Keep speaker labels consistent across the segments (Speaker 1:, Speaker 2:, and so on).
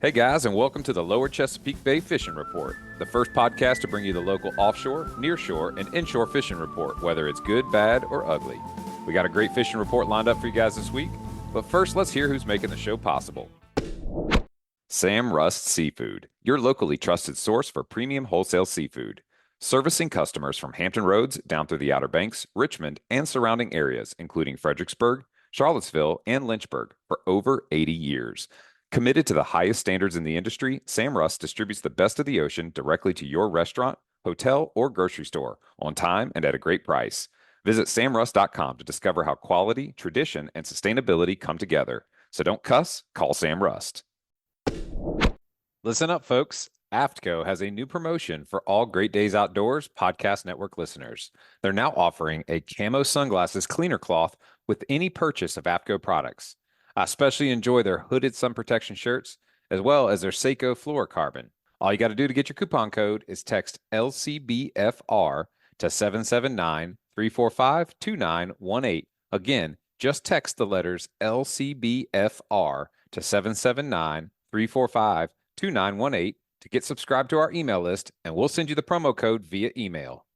Speaker 1: Hey guys, and welcome to the Lower Chesapeake Bay Fishing Report, the first podcast to bring you the local offshore, nearshore, and inshore fishing report, whether it's good, bad, or ugly. We got a great fishing report lined up for you guys this week, but first let's hear who's making the show possible. Sam Rust Seafood, your locally trusted source for premium wholesale seafood. Servicing customers from Hampton Roads down through the Outer Banks, Richmond, and surrounding areas, including Fredericksburg, Charlottesville, and Lynchburg, for over 80 years. Committed to the highest standards in the industry, Sam Rust distributes the best of the ocean directly to your restaurant, hotel, or grocery store on time and at a great price. Visit samrust.com to discover how quality, tradition, and sustainability come together. So don't cuss, call Sam Rust. Listen up, folks. AFTCO has a new promotion for all Great Days Outdoors Podcast Network listeners. They're now offering a camo sunglasses cleaner cloth with any purchase of AFTCO products. I especially enjoy their hooded sun protection shirts, as well as their Seiko fluorocarbon. All you got to do to get your coupon code is text LCBFR to 779-345-2918. Again, just text the letters LCBFR to 779-345-2918 to get subscribed to our email list, and we'll send you the promo code via email.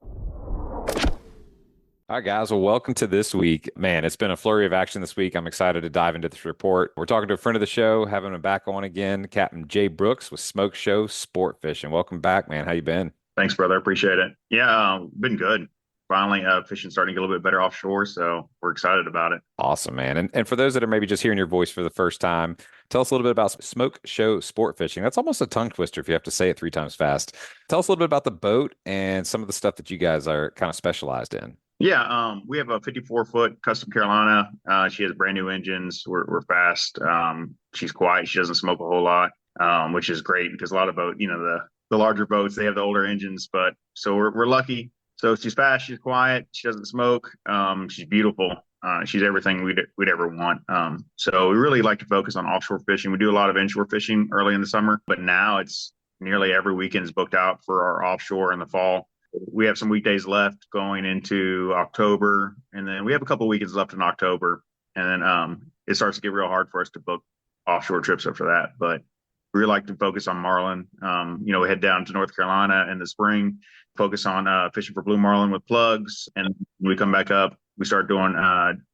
Speaker 1: All right, guys. Well, welcome to this week. Man, it's been a flurry of action this week. I'm excited to dive into this report. We're talking to a friend of the show, having him back on again, Captain Jay Brooks with Smoke Show Sport Fishing. Welcome back, man. How you been?
Speaker 2: Thanks, brother. Appreciate it. Yeah, been good. Finally, fishing starting to get a little bit better offshore, so we're excited about it.
Speaker 1: Awesome, man. And for those that are maybe just hearing your voice for the first time, tell us a little bit about Smoke Show Sport Fishing. That's almost a tongue twister if you have to say it 3 times fast. Tell us a little bit about the boat and some of the stuff that you guys are kind of specialized in.
Speaker 2: Yeah, we have a 54-foot Custom Carolina. She has brand new engines. We're fast. She's quiet. She doesn't smoke a whole lot, which is great because a lot of the larger boats, they have the older engines. But so we're lucky. So she's fast. She's quiet. She doesn't smoke. She's beautiful. She's everything we'd ever want. So we really like to focus on offshore fishing. We do a lot of inshore fishing early in the summer, but now it's nearly every weekend is booked out for our offshore in the fall. We have some weekdays left going into October, and then we have a couple of weekends left in October, and then it starts to get real hard for us to book offshore trips after that. But we really like to focus on marlin. We head down to North Carolina in the spring, focus on fishing for blue marlin with plugs, and we come back up. We start doing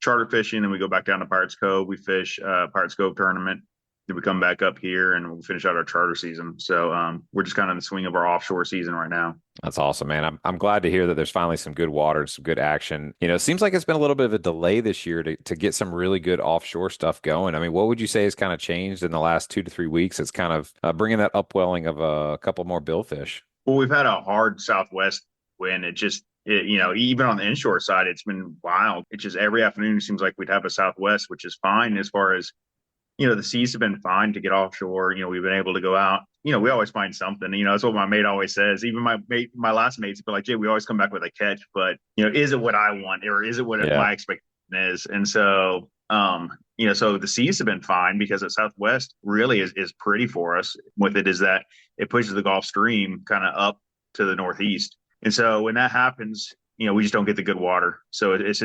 Speaker 2: charter fishing, and we go back down to Pirates Cove. We fish Pirates Cove tournament. Then we come back up here and we'll finish out our charter season. So we're just kind of in the swing of our offshore season right now.
Speaker 1: That's awesome, man. I'm glad to hear that there's finally some good water and some good action. It seems like it's been a little bit of a delay this year to get some really good offshore stuff going. I mean, what would you say has kind of changed in the last 2 to 3 weeks? It's kind of bringing that upwelling of a couple more billfish.
Speaker 2: Well, we've had a hard southwest wind. Even on the inshore side, it's been wild. It's just every afternoon it seems like we'd have a southwest, which is fine as far as the seas have been fine to get offshore. We've been able to go out. We always find something. That's what my mate always says. Even my last mates be like, Jay, we always come back with a catch. But, is it what I want or is it what my expectation is? And so, so the seas have been fine because the Southwest really is pretty for us. With it is that it pushes the Gulf Stream kind of up to the northeast. And so when that happens, we just don't get the good water. So it's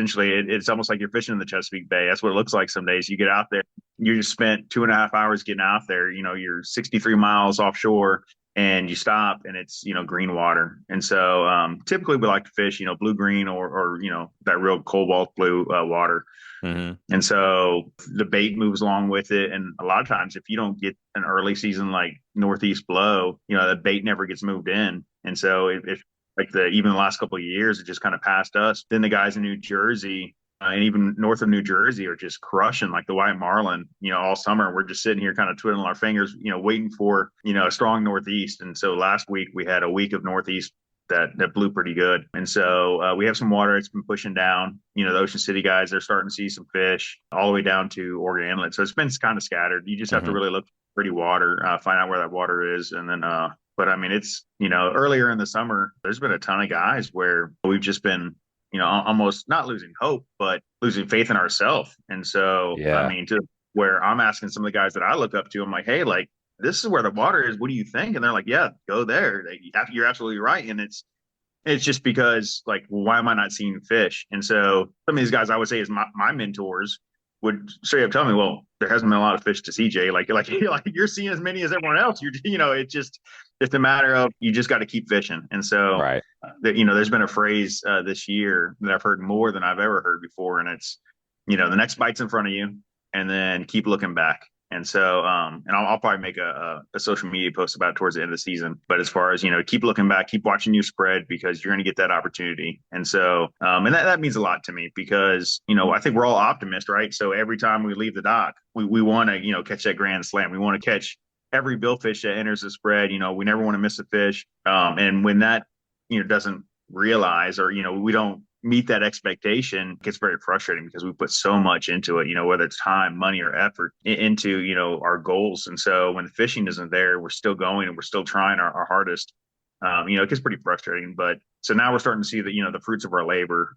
Speaker 2: almost like you're fishing in the Chesapeake Bay. That's what it looks like some days. You get out there, you just spent 2.5 hours getting out there. You're 63 miles offshore and you stop and it's, green water. And so typically we like to fish, blue green or that real cobalt blue water.
Speaker 1: Mm-hmm.
Speaker 2: And so the bait moves along with it. And a lot of times if you don't get an early season like northeast blow, the bait never gets moved in. And so if even the last couple of years, it just kind of passed us. Then the guys in New Jersey and even north of New Jersey are just crushing like the white marlin, all summer. We're just sitting here kind of twiddling our fingers, waiting for, a strong northeast. And so last week we had a week of northeast that blew pretty good. And so we have some water. It's been pushing down, the Ocean City guys, they're starting to see some fish all the way down to Oregon Inlet. So it's been kind of scattered. You just have to really look for pretty water, find out where that water is. And then, but I mean, it's, earlier in the summer, there's been a ton of guys where we've just been, almost not losing hope, but losing faith in ourselves. And so, I mean, to where I'm asking some of the guys that I look up to, I'm like, hey, like, this is where the water is. What do you think? And they're like, yeah, go there. You're absolutely right. And it's just because, like, well, why am I not seeing fish? And so some of these guys I would say is my mentors would straight up tell me, well, there hasn't been a lot of fish to see, Jay. Like you're seeing as many as everyone else. It's a matter of you just got to keep fishing. And so,
Speaker 1: Right.
Speaker 2: there's been a phrase this year that I've heard more than I've ever heard before, and it's, the next bite's in front of you, and then keep looking back. And so, and I'll probably make a social media post about it towards the end of the season. But as far as, keep looking back, keep watching your spread because you're going to get that opportunity. And so, and that means a lot to me because, I think we're all optimists, right? So every time we leave the dock, we want to, catch that grand slam. We want to catch every billfish that enters the spread. We never want to miss a fish. And when that, doesn't realize or, we don't meet that expectation, it gets very frustrating because we put so much into it, whether it's time, money, or effort into, our goals. And so when the fishing isn't there, we're still going and we're still trying our hardest. It gets pretty frustrating. But so now we're starting to see the fruits of our labor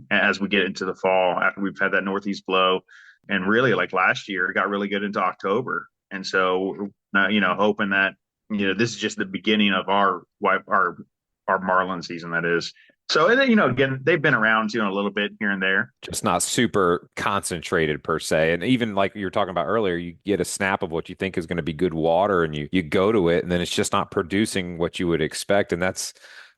Speaker 2: as we get into the fall after we've had that northeast blow. And really, like last year, it got really good into October. And so, hoping that, this is just the beginning of our marlin season, that is. So, and then, again, they've been around, a little bit here and there.
Speaker 1: Just not super concentrated per se. And even like you were talking about earlier, you get a snap of what you think is going to be good water and you go to it and then it's just not producing what you would expect. And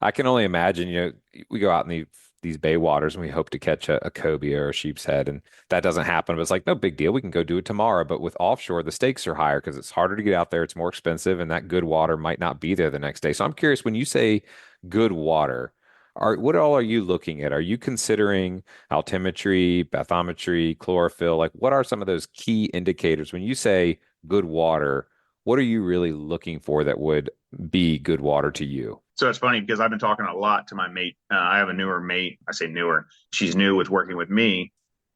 Speaker 1: I can only imagine, we go out in these bay waters and we hope to catch a cobia or a sheep's head and that doesn't happen. But it's like, no big deal. We can go do it tomorrow. But with offshore, the stakes are higher because it's harder to get out there. It's more expensive and that good water might not be there the next day. So I'm curious, when you say good water, what all are you looking at? Are you considering altimetry, bathymetry, chlorophyll? Like, what are some of those key indicators? When you say good water, what are you really looking for that would be good water to you?
Speaker 2: So it's funny because I've been talking a lot to my mate. I have a newer mate. I say newer. She's new with working with me.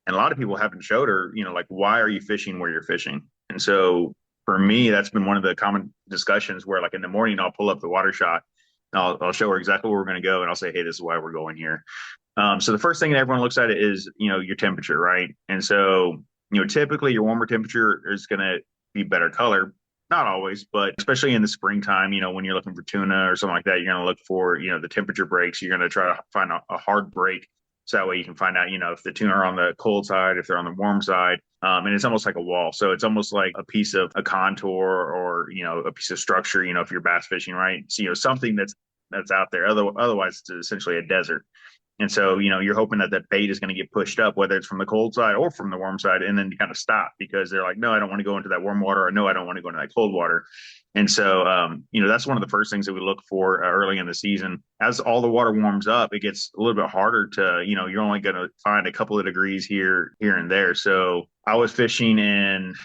Speaker 2: And a lot of people haven't showed her, like, why are you fishing where you're fishing? And so for me, that's been one of the common discussions where, like, in the morning, I'll pull up the water shot. I'll show her exactly where we're going to go, and I'll say, hey, this is why we're going here. So the first thing that everyone looks at is, your temperature, right? And so, typically your warmer temperature is going to be better color. Not always, but especially in the springtime, when you're looking for tuna or something like that, you're going to look for, the temperature breaks. You're going to try to find a hard break. So that way you can find out, if the tuna are on the cold side, if they're on the warm side. And it's almost like a wall. So it's almost like a piece of a contour or, a piece of structure, if you're bass fishing, right? So, something that's out there. Otherwise, it's essentially a desert. And so, you're hoping that bait is going to get pushed up, whether it's from the cold side or from the warm side, and then kind of stop because they're like, no, I don't want to go into that warm water, or no, I don't want to go into that cold water. And so, that's one of the first things that we look for early in the season. As all the water warms up, it gets a little bit harder to, you're only going to find a couple of degrees here and there. So I was fishing in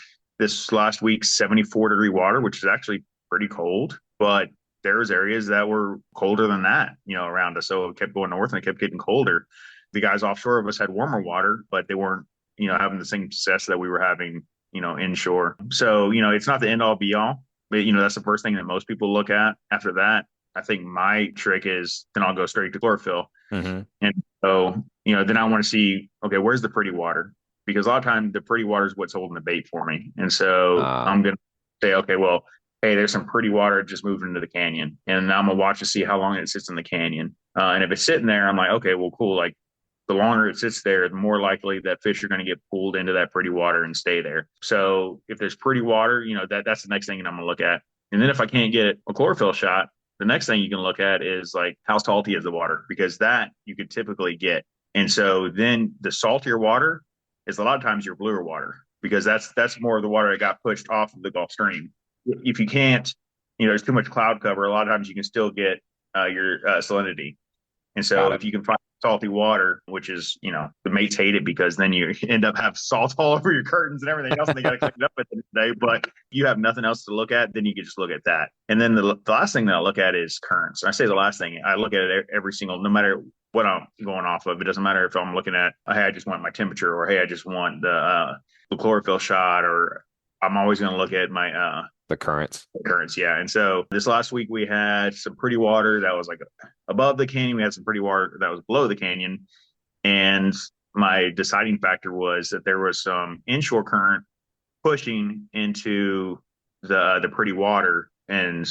Speaker 2: this last week, 74-degree water, which is actually pretty cold, but there was areas that were colder than that, around us. So it kept going north and it kept getting colder. The guys offshore of us had warmer water, but they weren't, having the same success that we were having, inshore. So, it's not the end all be all, but, that's the first thing that most people look at. After that, I think my trick is then I'll go straight to chlorophyll.
Speaker 1: Mm-hmm.
Speaker 2: And so, then I want to see, okay, where's the pretty water? Because a lot of times the pretty water is what's holding the bait for me. And so I'm going to say, okay, well, hey, there's some pretty water just moving into the canyon. And I'm going to watch to see how long it sits in the canyon. And if it's sitting there, I'm like, okay, well, cool. Like the longer it sits there, the more likely that fish are going to get pulled into that pretty water and stay there. So if there's pretty water, that's the next thing that I'm going to look at. And then if I can't get a chlorophyll shot, the next thing you can look at is like how salty is the water, because that you could typically get. And so then the saltier water is a lot of times your bluer water, because that's more of the water that got pushed off of the Gulf Stream. If you can't, there's too much cloud cover, a lot of times you can still get your salinity. And so if you can find salty water, which is, the mates hate it because then you end up have salt all over your curtains and everything else, and they got to clean it up at the end of the day. But you have nothing else to look at, then you can just look at that. And then the last thing that I look at is currents. I say the last thing, I look at it every single, no matter what I'm going off of. It doesn't matter if I'm looking at, hey, I just want my temperature, or hey, I just want the chlorophyll shot, or I'm always going to look at my
Speaker 1: the currents.
Speaker 2: Yeah. And so this last week we had some pretty water that was like above the canyon. We had some pretty water that was below the canyon. And my deciding factor was that there was some inshore current pushing into the pretty water. And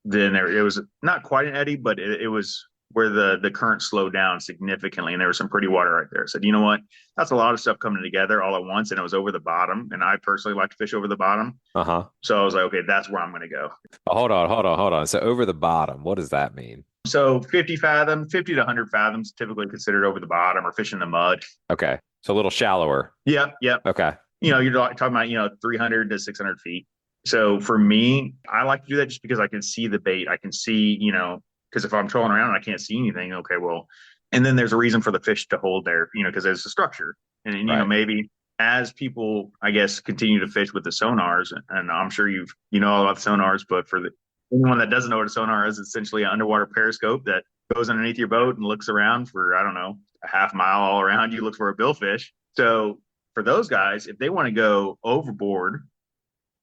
Speaker 2: then it was not quite an eddy, but it was where the current slowed down significantly and there was some pretty water right there. I said, you know what? That's a lot of stuff coming together all at once. And it was over the bottom. And I personally like to fish over the bottom.
Speaker 1: Uh-huh.
Speaker 2: So I was like, okay, that's where I'm going to go.
Speaker 1: Oh, hold on. So over the bottom, what does that mean?
Speaker 2: So 50 to 100 fathoms typically considered over the bottom or fishing the mud.
Speaker 1: Okay. So a little shallower.
Speaker 2: Yep. Yep.
Speaker 1: Okay.
Speaker 2: You're talking about, 300 to 600 feet. So for me, I like to do that just because I can see the bait. I can see, because if I'm trolling around and I can't see anything, okay, well, and then there's a reason for the fish to hold there, because there's a structure. And
Speaker 1: Right.
Speaker 2: maybe as people, I guess, continue to fish with the sonars, and I'm sure you know all about the sonars, but for anyone that doesn't know what a sonar is, it's essentially an underwater periscope that goes underneath your boat and looks around for, I don't know, a half mile all around you, looks for a billfish. So for those guys, if they want to go overboard,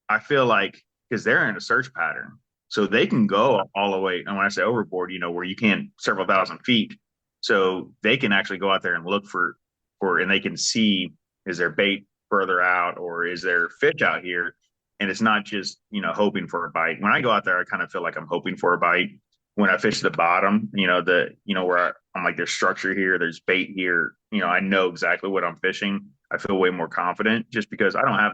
Speaker 2: I feel like because they're in a search pattern, so they can go all the way. And when I say overboard, where you can several thousand feet, so they can actually go out there and look and they can see, is there bait further out or is there fish out here? And it's not just, hoping for a bite. When I go out there, I kind of feel like I'm hoping for a bite. When I fish the bottom, where I'm like, there's structure here, there's bait here, I know exactly what I'm fishing. I feel way more confident just because I don't have.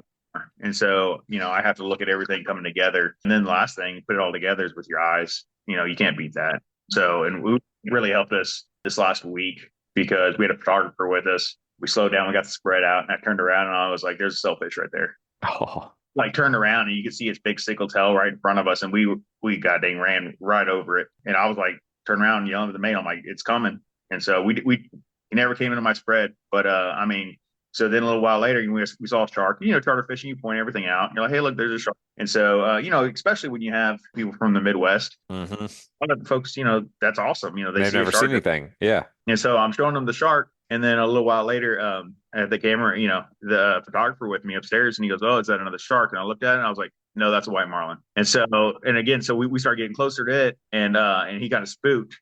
Speaker 2: And so, I have to look at everything coming together. And then the last thing, put it all together is with your eyes. You can't beat that. So, and it really helped us this last week because we had a photographer with us. We slowed down, we got the spread out, and I turned around and I was like, there's a sailfish right there.
Speaker 1: Oh.
Speaker 2: Like turned around and you could see its big sickle tail right in front of us. And we got dang ran right over it. And I was like, turn around and yelling at the mate. I'm like, it's coming. And so he never came into my spread. But so then a little while later, we saw a shark. Charter fishing, you point everything out. And you're like, hey, look, there's a shark. And so, especially when you have people from the Midwest,
Speaker 1: Mm-hmm.
Speaker 2: a lot of the folks, that's awesome. They
Speaker 1: They've
Speaker 2: see a
Speaker 1: never
Speaker 2: shark.
Speaker 1: seen anything. Yeah.
Speaker 2: And so I'm showing them the shark. And then a little while later, I had the camera, the photographer with me upstairs, and he goes, oh, is that another shark? And I looked at it and I was like, no, that's a white marlin. And so, and again, so we started getting closer to it, and he kind of spooked.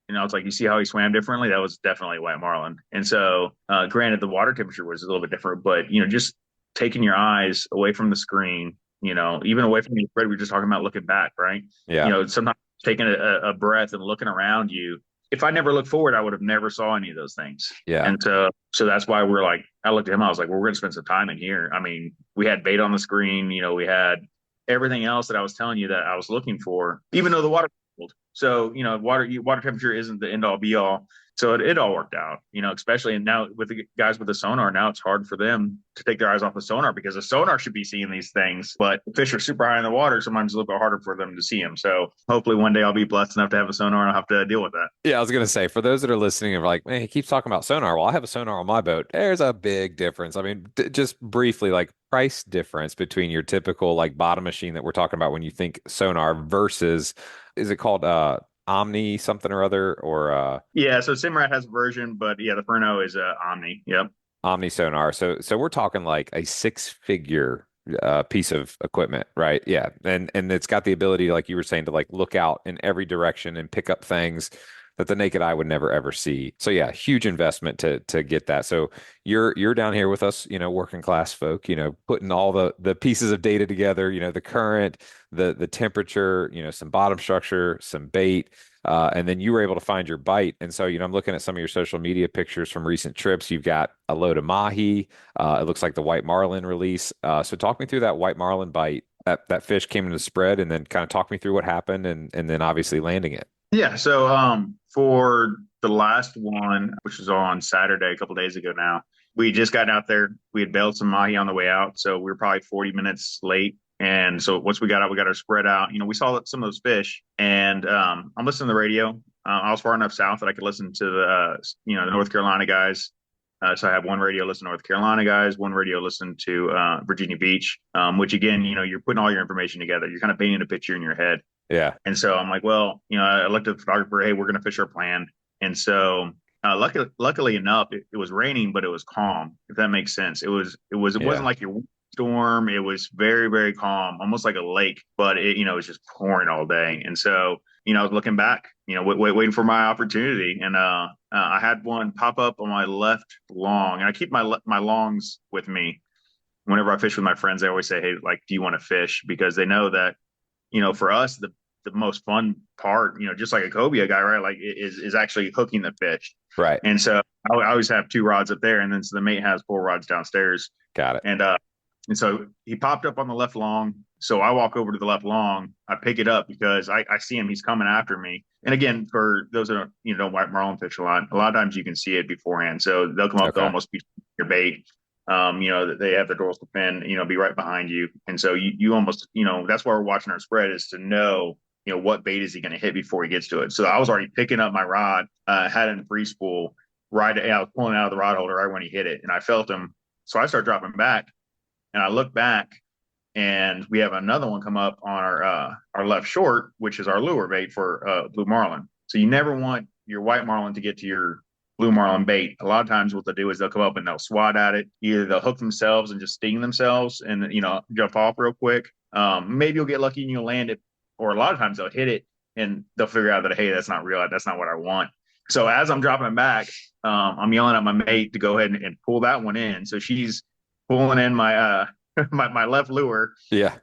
Speaker 2: And I was like, you see how he swam differently? That was definitely a white marlin. And so, granted, the water temperature was a little bit different, but, just taking your eyes away from the screen, even away from the spread, we were just talking about looking back, right?
Speaker 1: Yeah.
Speaker 2: Sometimes taking a breath and looking around you. If I never looked forward, I would have never saw any of those things.
Speaker 1: Yeah.
Speaker 2: And so that's why we're like, I looked at him, I was like, well, we're going to spend some time in here. I mean, we had bait on the screen, we had everything else that I was telling you that I was looking for, even though the water cold. So, water temperature isn't the end all be all. So it all worked out, especially, and now with the guys with the sonar, now it's hard for them to take their eyes off the sonar because the sonar should be seeing these things, but the fish are super high in the water. Sometimes it's a little bit harder for them to see them. So hopefully one day I'll be blessed enough to have a sonar and I'll have to deal with that.
Speaker 1: Yeah, I was gonna say for those that are listening and are like, man, he keeps talking about sonar. Well, I have a sonar on my boat. There's a big difference. I mean, just briefly, like price difference between your typical like bottom machine that we're talking about when you think sonar versus, is it called Omni something or other or
Speaker 2: Yeah, so Simrad has a version, but yeah, the Furno is Omni. Yep.
Speaker 1: Omni sonar. So we're talking like a six-figure piece of equipment, right? Yeah. And it's got the ability, like you were saying, to like look out in every direction and pick up things that the naked eye would never ever see. So yeah, huge investment to get that. So you're down here with us, working class folk, putting all the pieces of data together, the current, the temperature, some bottom structure, some bait, and then you were able to find your bite. And so, I'm looking at some of your social media pictures from recent trips. You've got a load of mahi. It looks like the white marlin release. So talk me through that white marlin bite. That fish came into the spread, and then kind of talk me through what happened, and then obviously landing it.
Speaker 2: Yeah. So for the last one, which was on Saturday, a couple days ago now, we just got out there. We had bailed some mahi on the way out, so we were probably 40 minutes late. And so once we got out, we got our spread out. We saw some of those fish, and I'm listening to the radio. I was far enough south that I could listen to the North Carolina guys. So I have one radio listen to North Carolina guys, one radio listen to Virginia Beach, which again, you're putting all your information together. You're kind of painting a picture in your head.
Speaker 1: Yeah.
Speaker 2: And so I'm like, well, I looked at the photographer, hey, we're going to fish our plan. And so luckily enough, it was raining, but it was calm, if that makes sense. It wasn't like your storm. It was very, very calm, almost like a lake, but it was just pouring all day. And so, I was looking back, waiting for my opportunity. And I had one pop up on my left long, and I keep my longs with me. Whenever I fish with my friends, they always say, hey, like, do you want to fish? Because they know that, for us, the most fun part, just like a cobia guy, right? Like is actually hooking the fish.
Speaker 1: Right.
Speaker 2: And so I always have 2 rods up there, and then so the mate has 4 rods downstairs.
Speaker 1: Got it.
Speaker 2: And so he popped up on the left long. So I walk over to the left long. I pick it up because I see him. He's coming after me. And again, for those that don't white marlin fish a lot of times you can see it beforehand. So they'll come up, they'll almost be your bait. They have the dorsal fin, be right behind you. And so you almost, that's why we're watching our spread, is to know, what bait is he going to hit before he gets to it. So I was already picking up my rod, had it in free spool, I was pulling out of the rod holder right when he hit it, and I felt him. So I start dropping back, and I look back, and we have another one come up on our left short, which is our lure bait for blue marlin. So you never want your white marlin to get to your blue marlin bait. A lot of times what they'll do is they'll come up and they'll swat at it. Either they'll hook themselves and just sting themselves and, jump off real quick. Maybe you'll get lucky and you'll land it. Or a lot of times they'll hit it and they'll figure out that, hey, that's not real. That's not what I want. So as I'm dropping it back, I'm yelling at my mate to go ahead and pull that one in. So she's pulling in my my left lure.
Speaker 1: Yeah.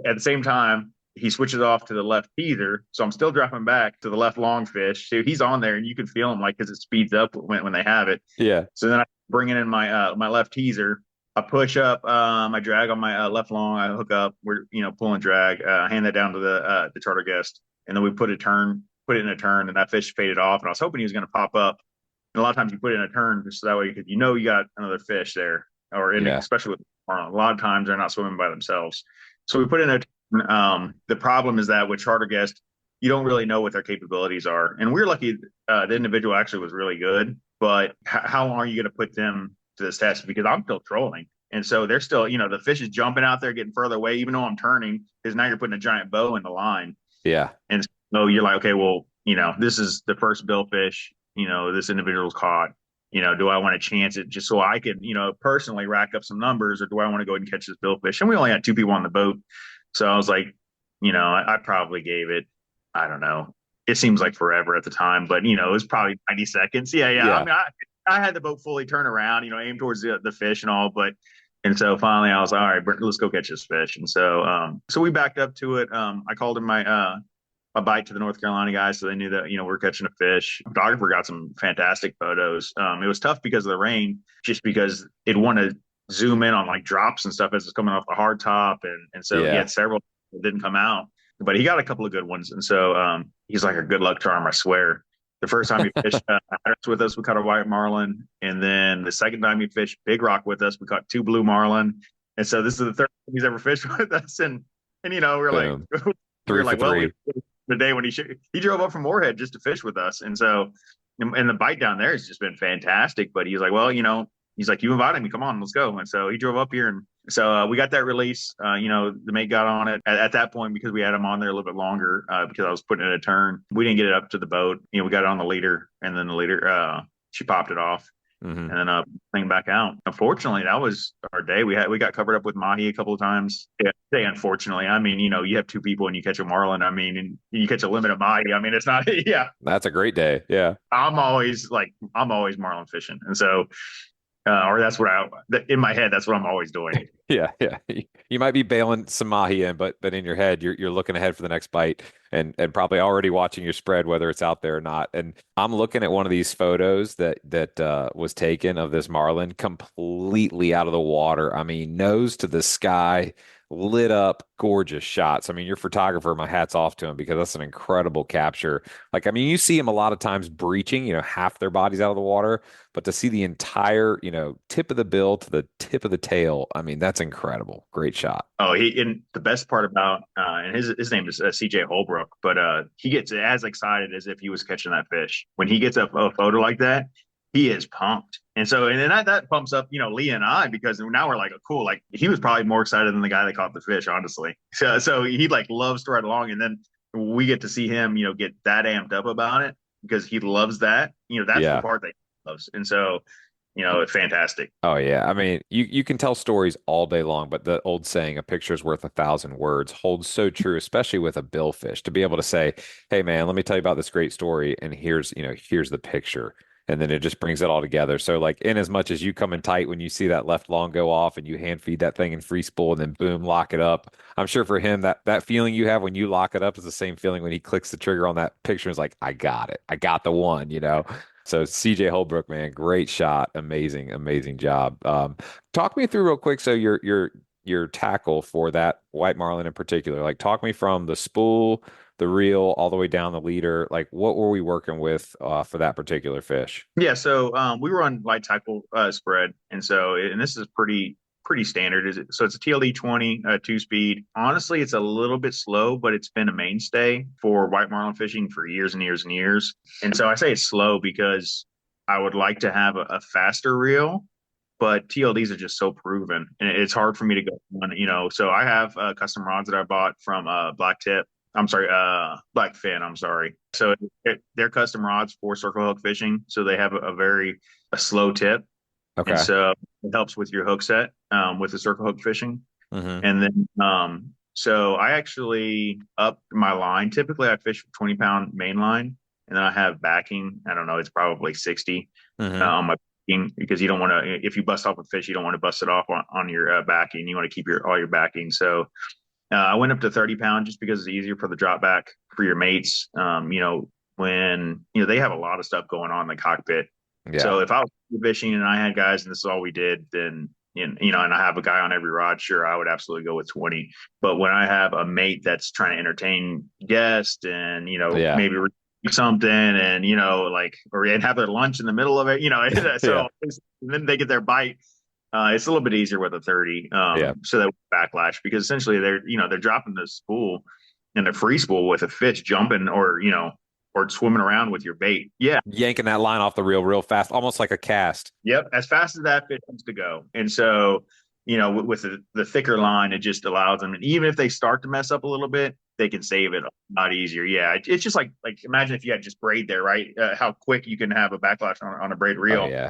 Speaker 2: At the same time, he switches off to the left teaser. So I'm still dropping back to the left long fish. So he's on there, and you can feel him, like, because it speeds up when they have it.
Speaker 1: Yeah.
Speaker 2: So then I bring in my my left teaser. I push up, I drag on my left long. I hook up. We're pulling drag. Hand that down to the charter guest, and then we put it in a turn, and that fish faded off. And I was hoping he was going to pop up. And a lot of times you put it in a turn just so that way you got another fish there, especially with marlin. A lot of times they're not swimming by themselves. So we put in a turn. The problem is that with charter guests, you don't really know what their capabilities are. And we're lucky the individual actually was really good, but how long are you going to put them to this test? Because I'm still trolling. And so they're still, the fish is jumping out there, getting further away, even though I'm turning, because now you're putting a giant bow in the line.
Speaker 1: Yeah.
Speaker 2: And so you're like, okay, well, this is the first billfish, this individual's caught. Do I want to chance it just so I could, personally rack up some numbers, or do I want to go ahead and catch this billfish? And we only had 2 people on the boat. So I was like, I probably gave it, I don't know. It seems like forever at the time, but, it was probably 90 seconds. Yeah. I mean, I had the boat fully turn around, aim towards the fish and all, and so finally I was like, all right, let's go catch this fish. And so, so we backed up to it. I called in my bite to the North Carolina guys, so they knew that, we're catching a fish. Photographer got some fantastic photos. It was tough because of the rain, just because it wanted to zoom in on like drops and stuff as it's coming off the hard top. And so he had several that didn't come out, but he got a couple of good ones. And so he's like a good luck charm, I swear. The first time he fished with us, we caught a white marlin. And then the second time he fished Big Rock with us, we caught 2 blue marlin. And so this is the third time he's ever fished with us. And we're
Speaker 1: Boom.
Speaker 2: like,
Speaker 1: Three for three.
Speaker 2: The day when he drove up from Moorhead just to fish with us. And so, and the bite down there has just been fantastic. But he's like, well, he's like, you invited me, come on, let's go. And so he drove up here, and so we got that release. The mate got on it at that point because we had him on there a little bit longer because I was putting it in a turn. We didn't get it up to the boat. We got it on the leader, and then the leader, she popped it off. And then thing back out. Unfortunately, that was our day. We got covered up with mahi a couple of times. Yeah, unfortunately. I mean, you have 2 people and you catch a marlin. I mean, and you catch a limit of mahi. I mean, it's not. Yeah,
Speaker 1: that's a great day. Yeah,
Speaker 2: I'm always marlin fishing, and so. Or that's what in my head, that's what I'm always doing.
Speaker 1: Yeah. You might be bailing some mahi in, but in your head, you're looking ahead for the next bite and probably already watching your spread, whether it's out there or not. And I'm looking at one of these photos that was taken of this marlin completely out of the water. I mean, nose to the sky, lit up, gorgeous shots. I mean, your photographer, my hat's off to him, because that's an incredible capture. Like, I mean, you see them a lot of times breaching, half their body's out of the water, but to see the entire, tip of the bill to the tip of the tail, I mean, that's incredible. Great shot.
Speaker 2: Oh, and the best part about, and his name is CJ Holbrook, but he gets as excited as if he was catching that fish. When he gets a photo like that, he is pumped. And so, and then that pumps up, Lee and I, because now we're like, oh, cool. Like, he was probably more excited than the guy that caught the fish, honestly. So he like loves to ride along. And then we get to see him, get that amped up about it because he loves that. That's the part that he loves. And so, it's fantastic.
Speaker 1: Oh, yeah. I mean, you can tell stories all day long, but the old saying, a picture's worth 1,000 words, holds so true, especially with a billfish, to be able to say, hey, man, let me tell you about this great story. And here's the picture. and then it just brings it all together. So like in as much as you come in tight when you see that left long go off and you hand feed that thing in free spool and then boom, lock it up. I'm sure for him that feeling you have when you lock it up is the same feeling when he clicks the trigger on that picture. Is like, I got it. I got the one, you know. So CJ Holbrook, man, great shot. Amazing, amazing job. Talk me through real quick. So your tackle for that white marlin in particular, like talk me from the spool, the reel, all the way down the leader. Like what were we working with for that particular fish?
Speaker 2: Yeah, so we were on light tackle spread, and this is pretty standard. Is it? So it's a TLE 20 two speed. Honestly, it's a little bit slow, but it's been a mainstay for white marlin fishing for years and years and years. And so I say it's slow because I would like to have a faster reel, but TLDs are just so proven, and it's hard for me to go on. So I have custom rods that I bought from Black Tip. I'm sorry, Blackfin. I'm sorry. So they're custom rods for circle hook fishing. So they have a slow tip, and
Speaker 1: Okay.
Speaker 2: so it helps with your hook set with the circle hook fishing.
Speaker 1: Hmm.
Speaker 2: And then so I actually upped my line. Typically, I fish with 20-pound main line, and then I have backing. I don't know, it's probably 60
Speaker 1: Hmm.
Speaker 2: on my backing because you don't want to. If you bust off a fish, you don't want to bust it off on your backing. You want to keep all your backing. So I went up to 30 pound just because it's easier for the drop back for your mates. When they have a lot of stuff going on in the cockpit.
Speaker 1: Yeah.
Speaker 2: So if I was fishing and I had guys and this is all we did, then and I have a guy on every rod, sure, I would absolutely go with 20. But when I have a mate that's trying to entertain guests and
Speaker 1: Yeah.
Speaker 2: maybe something and like or and have their lunch in the middle of it,
Speaker 1: Yeah.
Speaker 2: so then they get their bite. It's a little bit easier with a 30,
Speaker 1: Yeah.
Speaker 2: so that backlash because essentially they're dropping the spool and the free spool with a fish jumping or swimming around with your bait. Yeah,
Speaker 1: Yanking that line off the reel real fast, almost like a cast.
Speaker 2: yep, as fast as that fish wants to go. And so with the thicker line, it just allows them. And even if they start to mess up a little bit, they can save it a lot easier. Yeah, it's just like imagine if you had just braid there, right? How quick you can have a backlash on a braid
Speaker 1: Oh
Speaker 2: reel.
Speaker 1: yeah.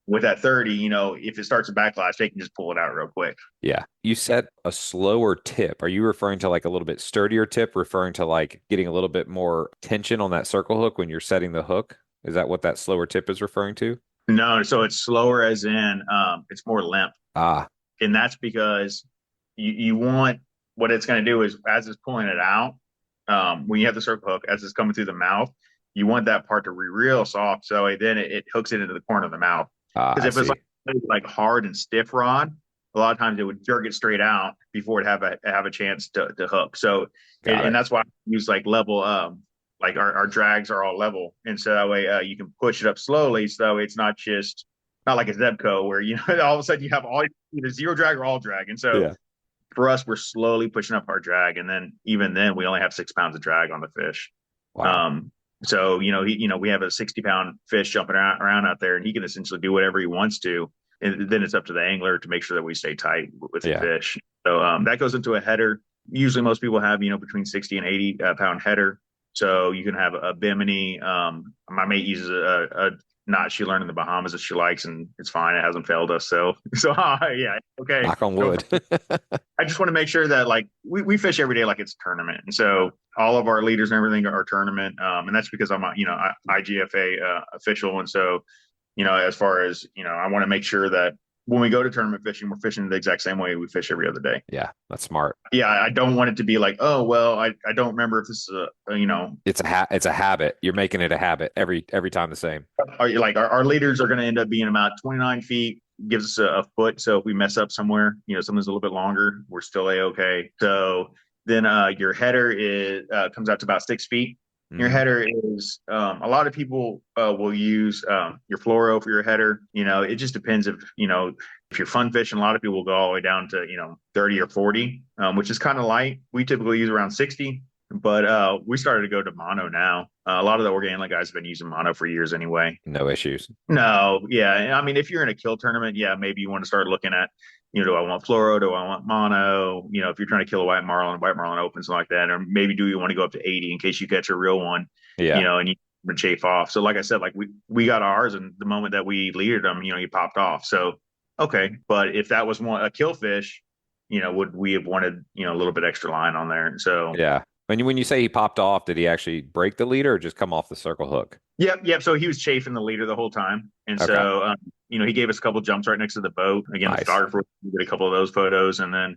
Speaker 2: With that 30, if it starts a backlash, they can just pull it out real quick.
Speaker 1: Yeah. You said a slower tip. Are you referring to like a little bit sturdier tip, referring to like getting a little bit more tension on that circle hook when you're setting the hook? Is that what that slower tip is referring to?
Speaker 2: No, so it's slower as in it's more limp.
Speaker 1: Ah,
Speaker 2: And that's because you want what it's going to do is as it's pulling it out, when you have the circle hook, as it's coming through the mouth, you want that part to be real soft. So then it hooks it into the corner of the mouth. Because
Speaker 1: I
Speaker 2: if it's
Speaker 1: see.
Speaker 2: like hard and stiff rod, a lot of times it would jerk it straight out before it have a chance to hook. So
Speaker 1: Got
Speaker 2: and
Speaker 1: it.
Speaker 2: that's why I use like level like our drags are all level, and so that way you can push it up slowly. So it's not like a Zebco where all of a sudden you have all either zero drag or all drag. And so
Speaker 1: Yeah.
Speaker 2: for us, we're slowly pushing up our drag, and then even then we only have 6 pounds of drag on the fish.
Speaker 1: Wow.
Speaker 2: Um, so we have a 60-pound fish jumping around out there, and he can essentially do whatever he wants to. And then it's up to the angler to make sure that we stay tight with the
Speaker 1: Yeah.
Speaker 2: fish. So that goes into a header. Usually, most people have between 60 and 80 pound header. So you can have a bimini. My mate uses a knot she learned in the Bahamas that she likes, and it's fine. It hasn't failed us. So yeah, okay.
Speaker 1: Knock on
Speaker 2: No,
Speaker 1: wood.
Speaker 2: I just want to make sure that like we fish every day like it's a tournament, and so all of our leaders and everything are tournament, and that's because I'm a IGFA official, and so as far as I want to make sure that when we go to tournament fishing, we're fishing the exact same way we fish every other day.
Speaker 1: Yeah, that's smart.
Speaker 2: Yeah, I don't want it to be like, oh well, I don't remember if this is
Speaker 1: It's a habit. You're making it a habit every time the same.
Speaker 2: like our leaders are going to end up being about 29 feet, gives us a foot. So if we mess up somewhere, something's a little bit longer, we're still okay. So then your header is comes out to about 6 feet. Your
Speaker 1: Hmm.
Speaker 2: header is a lot of people will use your fluoro for your header. It just depends if you're fun fishing. A lot of people will go all the way down to 30 or 40, which is kind of light. We typically use around 60. But we started to go to mono now. A lot of the organic guys have been using mono for years anyway.
Speaker 1: No issues.
Speaker 2: No, yeah. I mean, if you're in a kill tournament, yeah, maybe you want to start looking at, do I want fluoro? Do I want mono? If you're trying to kill a white marlin open, something like that, or maybe do you want to go up to 80 in case you catch a real one,
Speaker 1: Yeah.
Speaker 2: and you chafe off. So, like I said, like we got ours, and the moment that we leaded them, he popped off. So, okay, but if that was a kill fish, would we have wanted a little bit extra line on there? So,
Speaker 1: Yeah. when you say he popped off, did he actually break the leader or just come off the circle hook?
Speaker 2: Yep. So he was chafing the leader the whole time, and
Speaker 1: Okay,
Speaker 2: so he gave us a couple jumps right next to the boat. Again, the
Speaker 1: nice.
Speaker 2: photographer did a couple of those photos, and then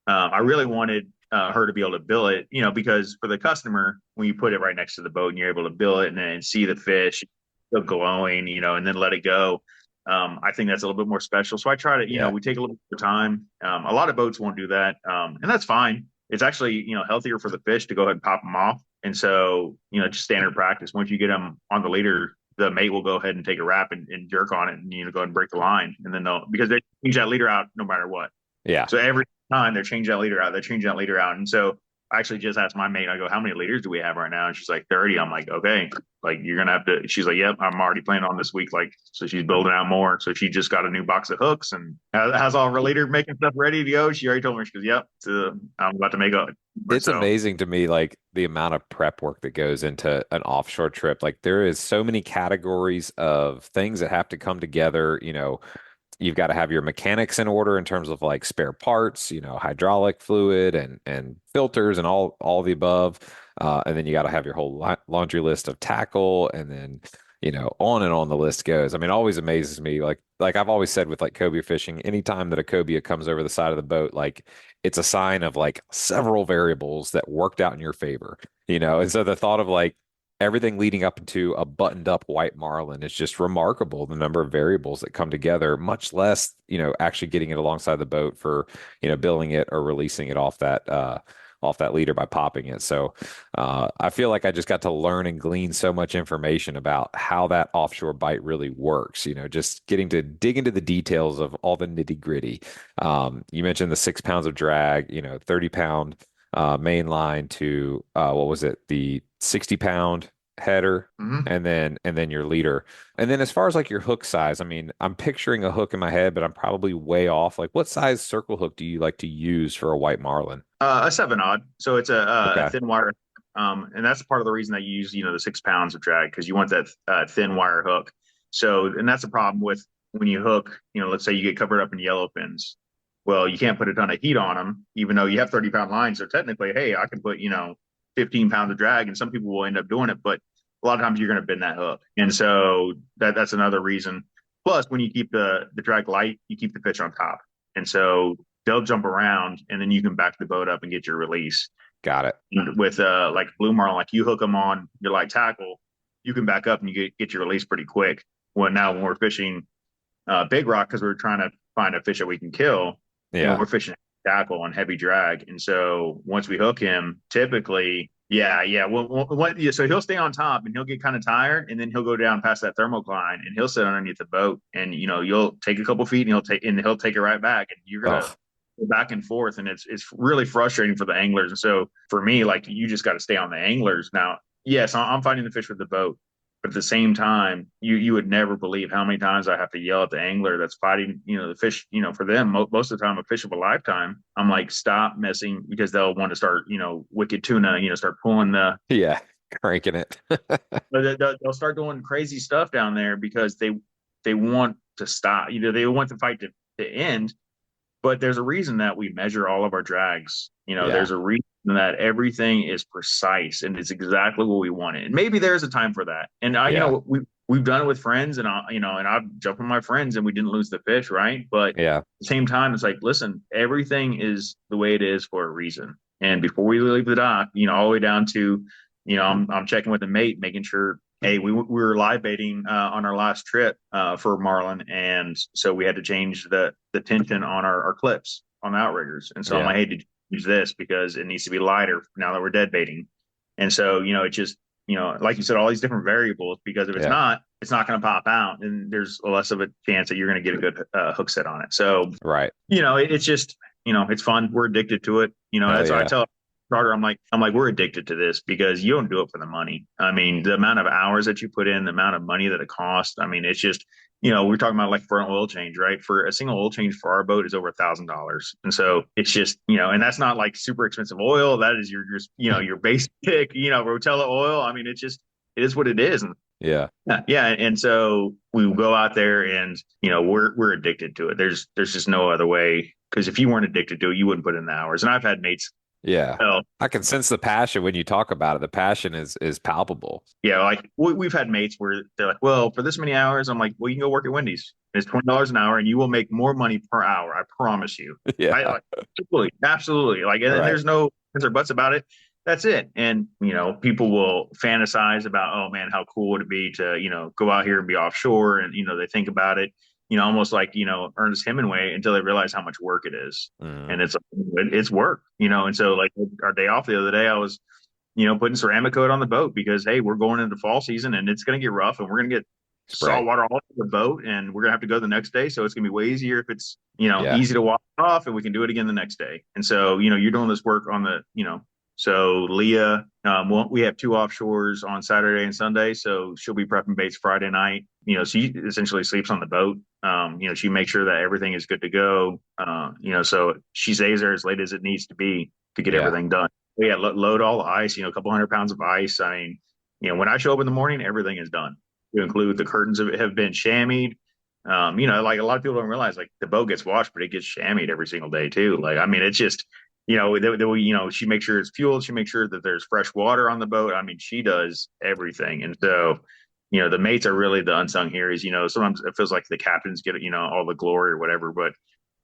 Speaker 2: I really wanted her to be able to bill it, because for the customer, when you put it right next to the boat and you're able to bill it and then see the fish still glowing, and then let it go. I think that's a little bit more special. So I try to,
Speaker 1: Yeah.
Speaker 2: we take a little bit of time. A lot of boats won't do that, and that's fine. It's actually, healthier for the fish to go ahead and pop them off. And so, just standard practice. Once you get them on the leader, the mate will go ahead and take a wrap and jerk on it and, go ahead and break the line. And then because they change that leader out no matter what.
Speaker 1: Yeah.
Speaker 2: So every time they're changing that leader out, they're changing that leader out. And so I actually just asked my mate, I go, how many leaders do we have right now? And she's like, 30. I'm like, okay, like you're going to have to, she's like, yep, I'm already planning on this week. Like, so she's building out more. So she just got a new box of hooks and has all her leader making stuff ready to go. She already told me, she goes, yep, I'm about to make a.
Speaker 1: It's
Speaker 2: So
Speaker 1: amazing to me, like the amount of prep work that goes into an offshore trip. Like there is so many categories of things that have to come together. You've got to have your mechanics in order in terms of like spare parts, hydraulic fluid and filters and all the above. And then you got to have your whole laundry list of tackle, and then on and on the list goes. I mean, it always amazes me. Like I've always said with like cobia fishing, anytime that a cobia comes over the side of the boat, like it's a sign of like several variables that worked out in your favor. And so the thought of like everything leading up into a buttoned up white marlin is just remarkable. The number of variables that come together, much less, actually getting it alongside the boat for, billing it or releasing it off that leader by popping it. So I feel like I just got to learn and glean so much information about how that offshore bite really works, just getting to dig into the details of all the nitty gritty. You mentioned the 6 pounds of drag, 30 pound main line to what was it, the 60 pound header,
Speaker 2: mhm.
Speaker 1: and then your leader. And then as far as like your hook size, I mean, I'm picturing a hook in my head, but I'm probably way off. Like what size circle hook do you like to use for a white marlin?
Speaker 2: A 7 odd. So it's a
Speaker 1: Okay.
Speaker 2: thin wire. And that's part of the reason that you use, the 6 pounds of drag, because you want that thin wire hook. So, and that's a problem with when you hook, let's say you get covered up in yellow fins. Well, you can't put a ton of heat on them, even though you have 30-pound lines. So technically, hey, I can put, 15 pounds of drag, and some people will end up doing it, but a lot of times you're going to bend that hook. And so that's another reason. Plus, when you keep the drag light, you keep the fish on top. And so they'll jump around, and then you can back the boat up and get your release.
Speaker 1: Got it.
Speaker 2: With like blue marlin, like you hook them on your light tackle, you can back up and you get your release pretty quick. When we're fishing big rock, because we're trying to find a fish that we can kill,
Speaker 1: Yeah.
Speaker 2: we're fishing tackle on heavy drag, and so once we hook him, typically, yeah, so he'll stay on top and he'll get kind of tired, and then he'll go down past that thermocline and he'll sit underneath the boat, and you'll take a couple feet and he'll take it right back, and you're gonna
Speaker 1: Oh,
Speaker 2: go back and forth, and it's really frustrating for the anglers. And so for me, like, you just got to stay on the anglers. Now, yes, I'm fighting the fish with the boat, but at the same time, you would never believe how many times I have to yell at the angler that's fighting, the fish, for them, most of the time, a fish of a lifetime. I'm like, stop messing, because they'll want to start, wicked tuna, start pulling
Speaker 1: yeah. Cranking it.
Speaker 2: they'll start doing crazy stuff down there because they want to stop, they want the fight to end. But there's a reason that we measure all of our drags.
Speaker 1: Yeah.
Speaker 2: There's a reason that everything is precise and it's exactly what we wanted. And maybe there's a time for that. And
Speaker 1: Yeah.
Speaker 2: we've done it with friends, and I've jumped with my friends and we didn't lose the fish, right? But at
Speaker 1: Yeah.
Speaker 2: the same time, it's like, listen, everything is the way it is for a reason. And before we leave the dock, all the way down to, I'm checking with the mate, making sure, hey, we were live baiting on our last trip for marlin, and so we had to change the tension on our clips on the outriggers. And so I'm
Speaker 1: Yeah.
Speaker 2: like, hey, did you use this because it needs to be lighter now that we're dead baiting? And so it just, like you said, all these different variables, because if
Speaker 1: Yeah.
Speaker 2: it's not going to pop out, and there's less of a chance that you're going to get a good hook set on it. So
Speaker 1: Right.
Speaker 2: it's just, it's fun. We're addicted to it.
Speaker 1: Hell
Speaker 2: That's what I
Speaker 1: yeah.
Speaker 2: tell Carter. I'm like, we're addicted to this because you don't do it for the money. I mean, the amount of hours that you put in, the amount of money that it costs. I mean, it's just, we're talking about like for an oil change, right? For a single oil change for our boat is over $1,000. And so it's just, and that's not like super expensive oil. That is your just, your basic, Rotella oil. I mean, it is what it is. And
Speaker 1: Yeah.
Speaker 2: yeah. And so we go out there and, we're addicted to it. There's just no other way. Because if you weren't addicted to it, you wouldn't put in the hours. And I've had mates,
Speaker 1: Yeah.
Speaker 2: So
Speaker 1: I can sense the passion when you talk about it. The passion is palpable.
Speaker 2: yeah, like we've had mates where they're like, well, for this many hours, I'm like, well, you can go work at Wendy's. It's $20 an hour, and you will make more money per hour. I promise you.
Speaker 1: Yeah.
Speaker 2: I like absolutely, absolutely. Like, and
Speaker 1: Right.
Speaker 2: there's no ifs or buts about it. That's it. And people will fantasize about, oh man, how cool would it be to go out here and be offshore, and they think about it, almost like Ernest Hemingway until they realize how much work it is,
Speaker 1: Mm.
Speaker 2: and it's work, And so like our day off the other day, I was putting ceramic coat on the boat because, hey, we're going into fall season and it's going to get rough and we're going to get salt
Speaker 1: Spray.
Speaker 2: water all over the boat and we're going to have to go the next day. So it's going to be way easier if it's,
Speaker 1: Yeah.
Speaker 2: easy to wash off and we can do it again the next day. And so, you're doing this work on so Leah, we have two offshores on Saturday and Sunday. So she'll be prepping baits Friday night. She essentially sleeps on the boat. She makes sure that everything is good to go. So she stays there as late as it needs to be to get
Speaker 1: Yeah.
Speaker 2: everything done. But yeah, load all the ice, a couple 100 pounds of ice. I mean, when I show up in the morning, everything is done. To include the curtains have been chamoised. Like a lot of people don't realize, like the boat gets washed, but it gets chamoised every single day too. Like, I mean, it's just, she makes sure it's fueled. She makes sure that there's fresh water on the boat. I mean, she does everything. And so, the mates are really the unsung heroes. Sometimes it feels like the captains get, all the glory or whatever, but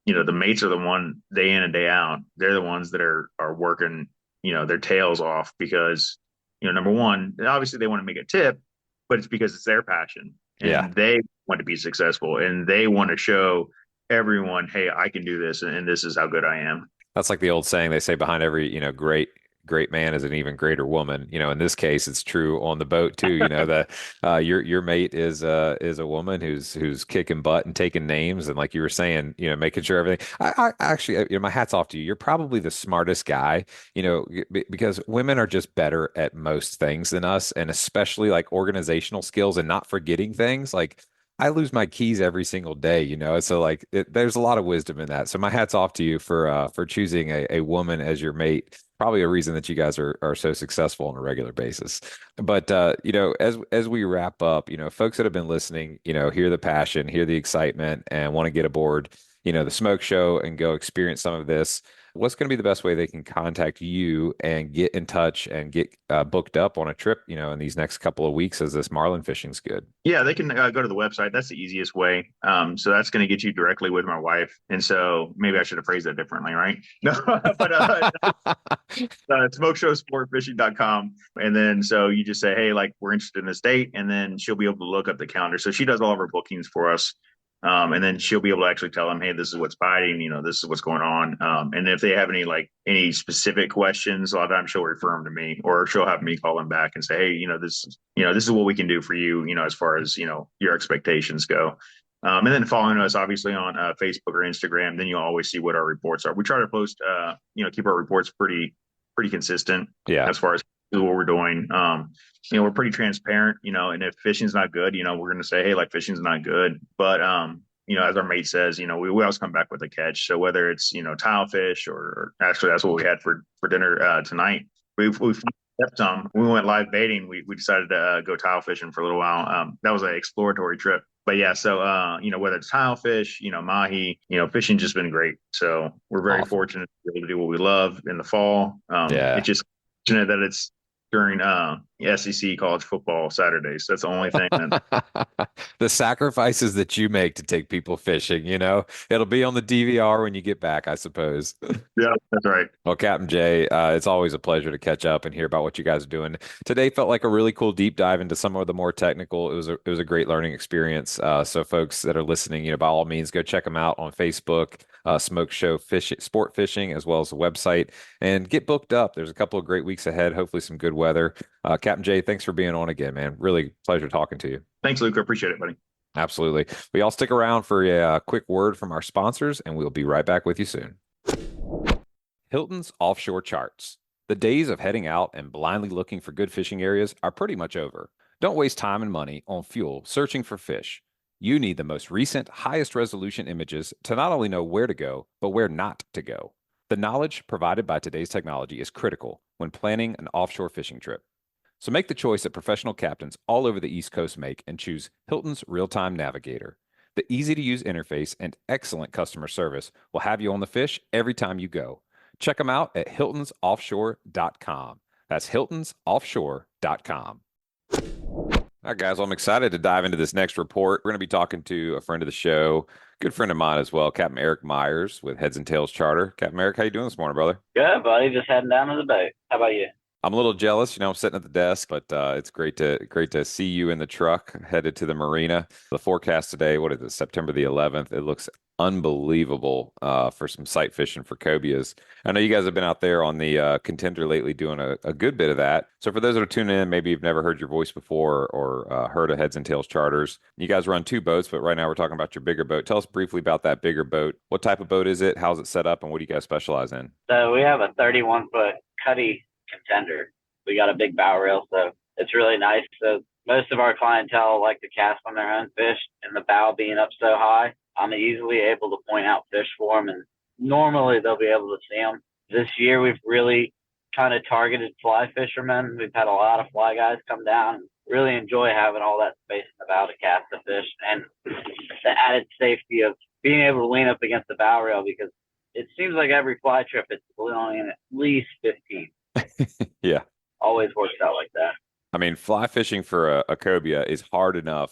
Speaker 2: the mates are the one day in and day out. They're the ones that are working, their tails off because, number one, obviously they want to make a tip, but it's because it's their passion
Speaker 1: Yeah.
Speaker 2: and they want to be successful and they want to show everyone, hey, I can do this and this is how good I am.
Speaker 1: That's like the old saying they say behind every, great man is an even greater woman. In this case, it's true on the boat too. That your mate is a woman who's kicking butt and taking names, and like you were saying, making sure everything. I actually, my hat's off to you. You're probably the smartest guy, because women are just better at most things than us, and especially like organizational skills and not forgetting things. Like I lose my keys every single day, so like there's a lot of wisdom in that. So my hat's off to you for choosing a woman as your mate. Probably a reason that you guys are so successful on a regular basis. But as we wrap up, folks that have been listening, hear the passion, hear the excitement, and want to get aboard, the smoke show and go experience some of this. What's going to be the best way they can contact you and get in touch and get booked up on a trip, in these next couple of weeks as this marlin fishing's good?
Speaker 2: Yeah, they can go to the website. That's the easiest way. So that's going to get you directly with my wife. And so maybe I should have phrased that differently, right? No, but smokeshowsportfishing.com. And then so you just say, hey, like we're interested in this date. And then she'll be able to look up the calendar. So she does all of our bookings for us. And then she'll be able to actually tell them, hey, this is what's biting, this is what's going on. And if they have any specific questions, a lot of times she'll refer them to me, or she'll have me call them back and say, hey, this is what we can do for you, as far as, your expectations go. And then following us obviously on Facebook or Instagram, then you'll always see what our reports are. We try to post, keep our reports pretty consistent
Speaker 1: Yeah.
Speaker 2: as far as what we're doing. We're pretty transparent, and if fishing's not good, we're going to say, hey, like fishing's not good. But, as our mate says, we always come back with a catch. So whether it's, tile fish or actually that's what we had for dinner tonight. We've kept some. When we went live baiting, we decided to go tile fishing for a little while. That was an exploratory trip. But yeah, so whether it's tile fish, mahi, fishing just been great. So we're very
Speaker 1: Awesome.
Speaker 2: fortunate to be able to do what we love in the fall.
Speaker 1: Yeah.
Speaker 2: It's just fortunate that it's during SEC college football Saturdays. That's the only thing that
Speaker 1: The sacrifices that you make to take people fishing, it'll be on the DVR when you get back, I suppose.
Speaker 2: yeah, that's right.
Speaker 1: Well, Captain Jay, it's always a pleasure to catch up and hear about what you guys are doing. Today felt like a really cool deep dive into some of the more technical. It was a great learning experience. So folks that are listening, by all means, go check them out on Facebook, Smoke Show Fish, Sport Fishing, as well as the website, and get booked up. There's a couple of great weeks ahead. Hopefully, some good weather. Captain Jay, thanks for being on again, man. Really pleasure talking to you.
Speaker 2: Thanks, Luke. I appreciate it, buddy.
Speaker 1: Absolutely. We all stick around for a quick word from our sponsors, and we'll be right back with you soon. Hilton's Offshore Charts. The days of heading out and blindly looking for good fishing areas are pretty much over. Don't waste time and money on fuel searching for fish. You need the most recent, highest resolution images to not only know where to go, but where not to go. The knowledge provided by today's technology is critical when planning an offshore fishing trip. So make the choice that professional captains all over the East Coast make and choose Hilton's Real-Time Navigator. The easy-to-use interface and excellent customer service will have you on the fish every time you go. Check them out at hiltonsoffshore.com. That's hiltonsoffshore.com. All right, guys, well, I'm excited to dive into this next report. We're going to be talking to a friend of the show, good friend of mine as well, Captain Eric Myers with Heads and Tails Charter. Captain Eric, how you doing this morning, brother?
Speaker 3: Good, buddy. Just heading down to the boat. How about you?
Speaker 1: I'm a little jealous, I'm sitting at the desk, but it's great to see you in the truck headed to the marina. The forecast today, what is it, September the 11th? It looks unbelievable for some sight fishing for cobias. I know you guys have been out there on the contender lately doing a good bit of that. So for those that are tuning in, maybe you've never heard your voice before or heard of Heads and Tails Charters. You guys run two boats, but right now we're talking about your bigger boat. Tell us briefly about that bigger boat. What type of boat is it? How's it set up? And what do you guys specialize in?
Speaker 3: So we have a 31-foot cutty contender. We got a big bow reel, so it's really nice. So most of our clientele like to cast on their own fish, and the bow being up so high, I'm easily able to point out fish for them, and normally they'll be able to see them. This year we've really kind of targeted fly fishermen. We've had a lot of fly guys come down and really enjoy having all that space in the bow to cast the fish, and the added safety of being able to lean up against the bow rail, because it seems like every fly trip it's only in at least 15.
Speaker 1: Yeah.
Speaker 3: Always works out like that.
Speaker 1: I mean, fly fishing for a cobia is hard enough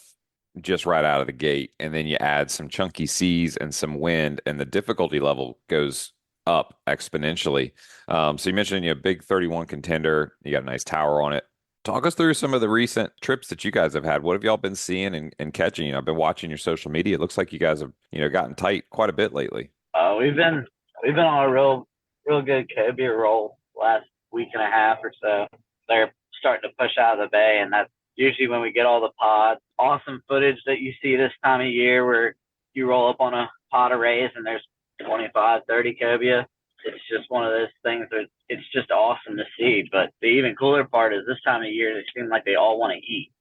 Speaker 1: just right out of the gate. And then you add some chunky seas and some wind, and the difficulty level goes up exponentially. So you mentioned you have a big 31 contender. You got a nice tower on it. Talk us through some of the recent trips that you guys have had. What have y'all been seeing and catching? I've been watching your social media. It looks like you guys have, gotten tight quite a bit lately.
Speaker 3: We've been on a real good cobia roll last week and a half or so. They're starting to push out of the bay, and that's usually when we get all the pods. Awesome footage that you see this time of year where you roll up on a pod of rays and there's 25, 30 cobia. It's just one of those things that it's just awesome to see. But the even cooler part is this time of year, they seem like they all want to eat.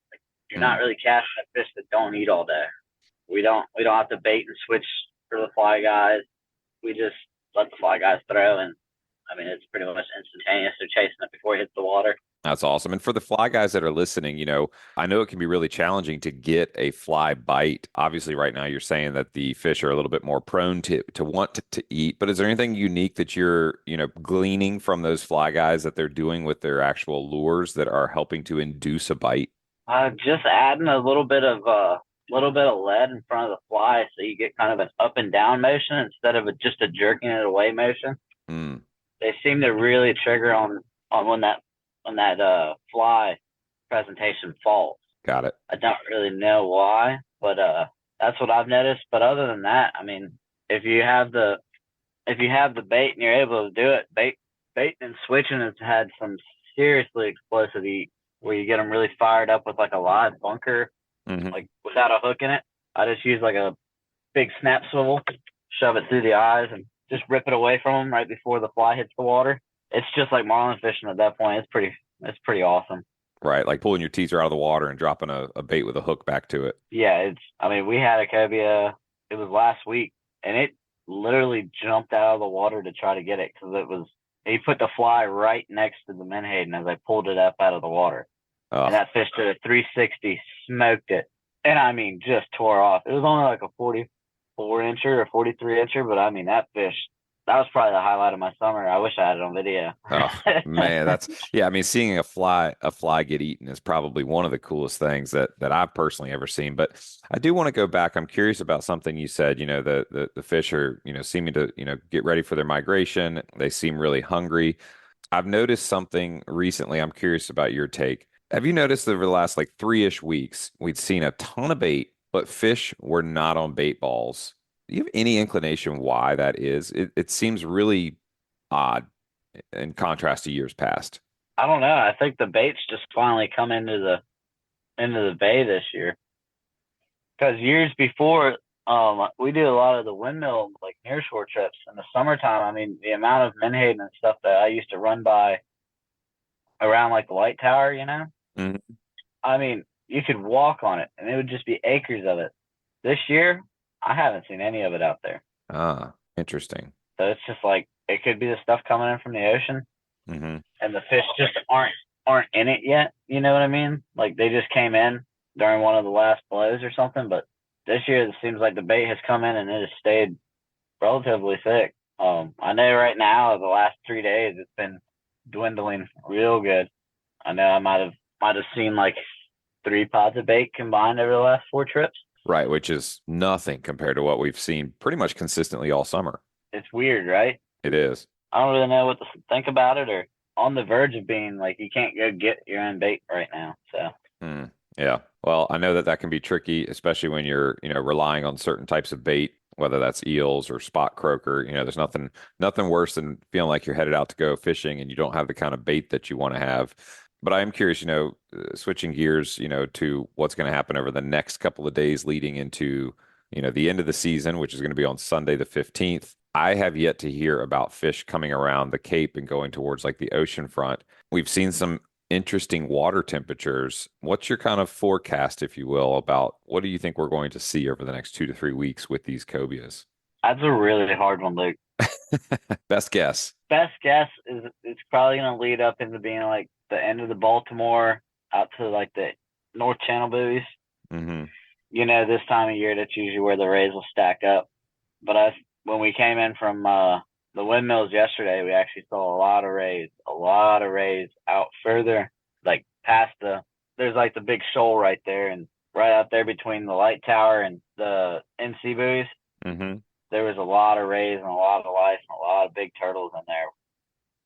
Speaker 3: You're not really casting a fish that don't eat all day. We don't have to bait and switch for the fly guys. We just let the fly guys throw, and I mean, it's pretty much instantaneous. They're chasing it before it hits the water.
Speaker 1: That's awesome. And for the fly guys that are listening, I know it can be really challenging to get a fly bite. Obviously, right now you're saying that the fish are a little bit more prone to want to eat. But is there anything unique that you're, gleaning from those fly guys that they're doing with their actual lures that are helping to induce a bite?
Speaker 3: Just adding a little bit of lead in front of the fly, so you get kind of an up and down motion instead of just a jerking it away motion.
Speaker 1: Mm.
Speaker 3: They seem to really trigger on when that fly presentation falls.
Speaker 1: Got it.
Speaker 3: I don't really know why, but that's what I've noticed. But other than that, I mean, if you have the bait and you're able to do it, bait and switching has had some seriously explosive eat where you get them really fired up with like a live bunker, like without a hook in it. I just use like a big snap swivel, shove it through the eyes, and just rip it away from them right before the fly hits the water. It's just like marlin fishing at that point. It's pretty awesome.
Speaker 1: Right, like pulling your teaser out of the water and dropping a bait with a hook back to it.
Speaker 3: Yeah, we had a cobia, it was last week, and it literally jumped out of the water to try to get it because he put the fly right next to the menhaden as I pulled it up out of the water. Oh. And that fish did a 360, smoked it, and I mean, just tore off. It was only like a 44-incher or 43-incher, but I mean, that was probably the highlight of my summer. I wish I had it on video.
Speaker 1: Oh man, I mean, seeing a fly get eaten is probably one of the coolest things that I've personally ever seen. But I do want to go back. I'm curious about something you said. The fish are seeming to get ready for their migration. They seem really hungry. I've noticed something recently. I'm curious about your take. Have you noticed that over the last like 3-ish weeks, we'd seen a ton of bait, but fish were not on bait balls? Do you have any inclination why that is? It seems really odd in contrast to years past.
Speaker 3: I don't know. I think the baits just finally come into the bay this year. Because years before, we do a lot of the windmill, like nearshore trips in the summertime. I mean, the amount of menhaden and stuff that I used to run by around like the light tower,
Speaker 1: Mm-hmm.
Speaker 3: I mean, you could walk on it and it would just be acres of it. This year, I haven't seen any of it out there.
Speaker 1: Ah, interesting.
Speaker 3: So it's just like, it could be the stuff coming in from the ocean, and the fish just aren't in it yet. You know what I mean? Like they just came in during one of the last blows or something. But this year, it seems like the bait has come in and it has stayed relatively thick. I know right now, the last 3 days, it's been dwindling real good. I know I might have seen like 3 pods of bait combined over the last 4 trips.
Speaker 1: Right, which is nothing compared to what we've seen pretty much consistently all summer.
Speaker 3: It's weird, right?
Speaker 1: It is.
Speaker 3: I don't really know what to think about it, or on the verge of being like you can't go get your own bait right now. So
Speaker 1: Yeah. Well, I know that that can be tricky, especially when you're, relying on certain types of bait, whether that's eels or spot croaker. There's nothing worse than feeling like you're headed out to go fishing and you don't have the kind of bait that you want to have. But I am curious, switching gears, to what's going to happen over the next couple of days leading into, the end of the season, which is going to be on Sunday the 15th. I have yet to hear about fish coming around the Cape and going towards like the ocean front. We've seen some interesting water temperatures. What's your kind of forecast, if you will, about what do you think we're going to see over the next 2 to 3 weeks with these cobias?
Speaker 3: that's a really hard one, Luke.
Speaker 1: Best guess.
Speaker 3: Best guess is it's probably going to lead up into being like the end of the Baltimore out to like the North Channel buoys.
Speaker 1: Mm-hmm.
Speaker 3: This time of year, that's usually where the rays will stack up. But when we came in from the windmills yesterday, we actually saw a lot of rays out further, like past there's like the big shoal right there, and right out there between the light tower and the NC buoys,
Speaker 1: Mm-hmm.
Speaker 3: there was a lot of rays and a lot of life and a lot of big turtles in there.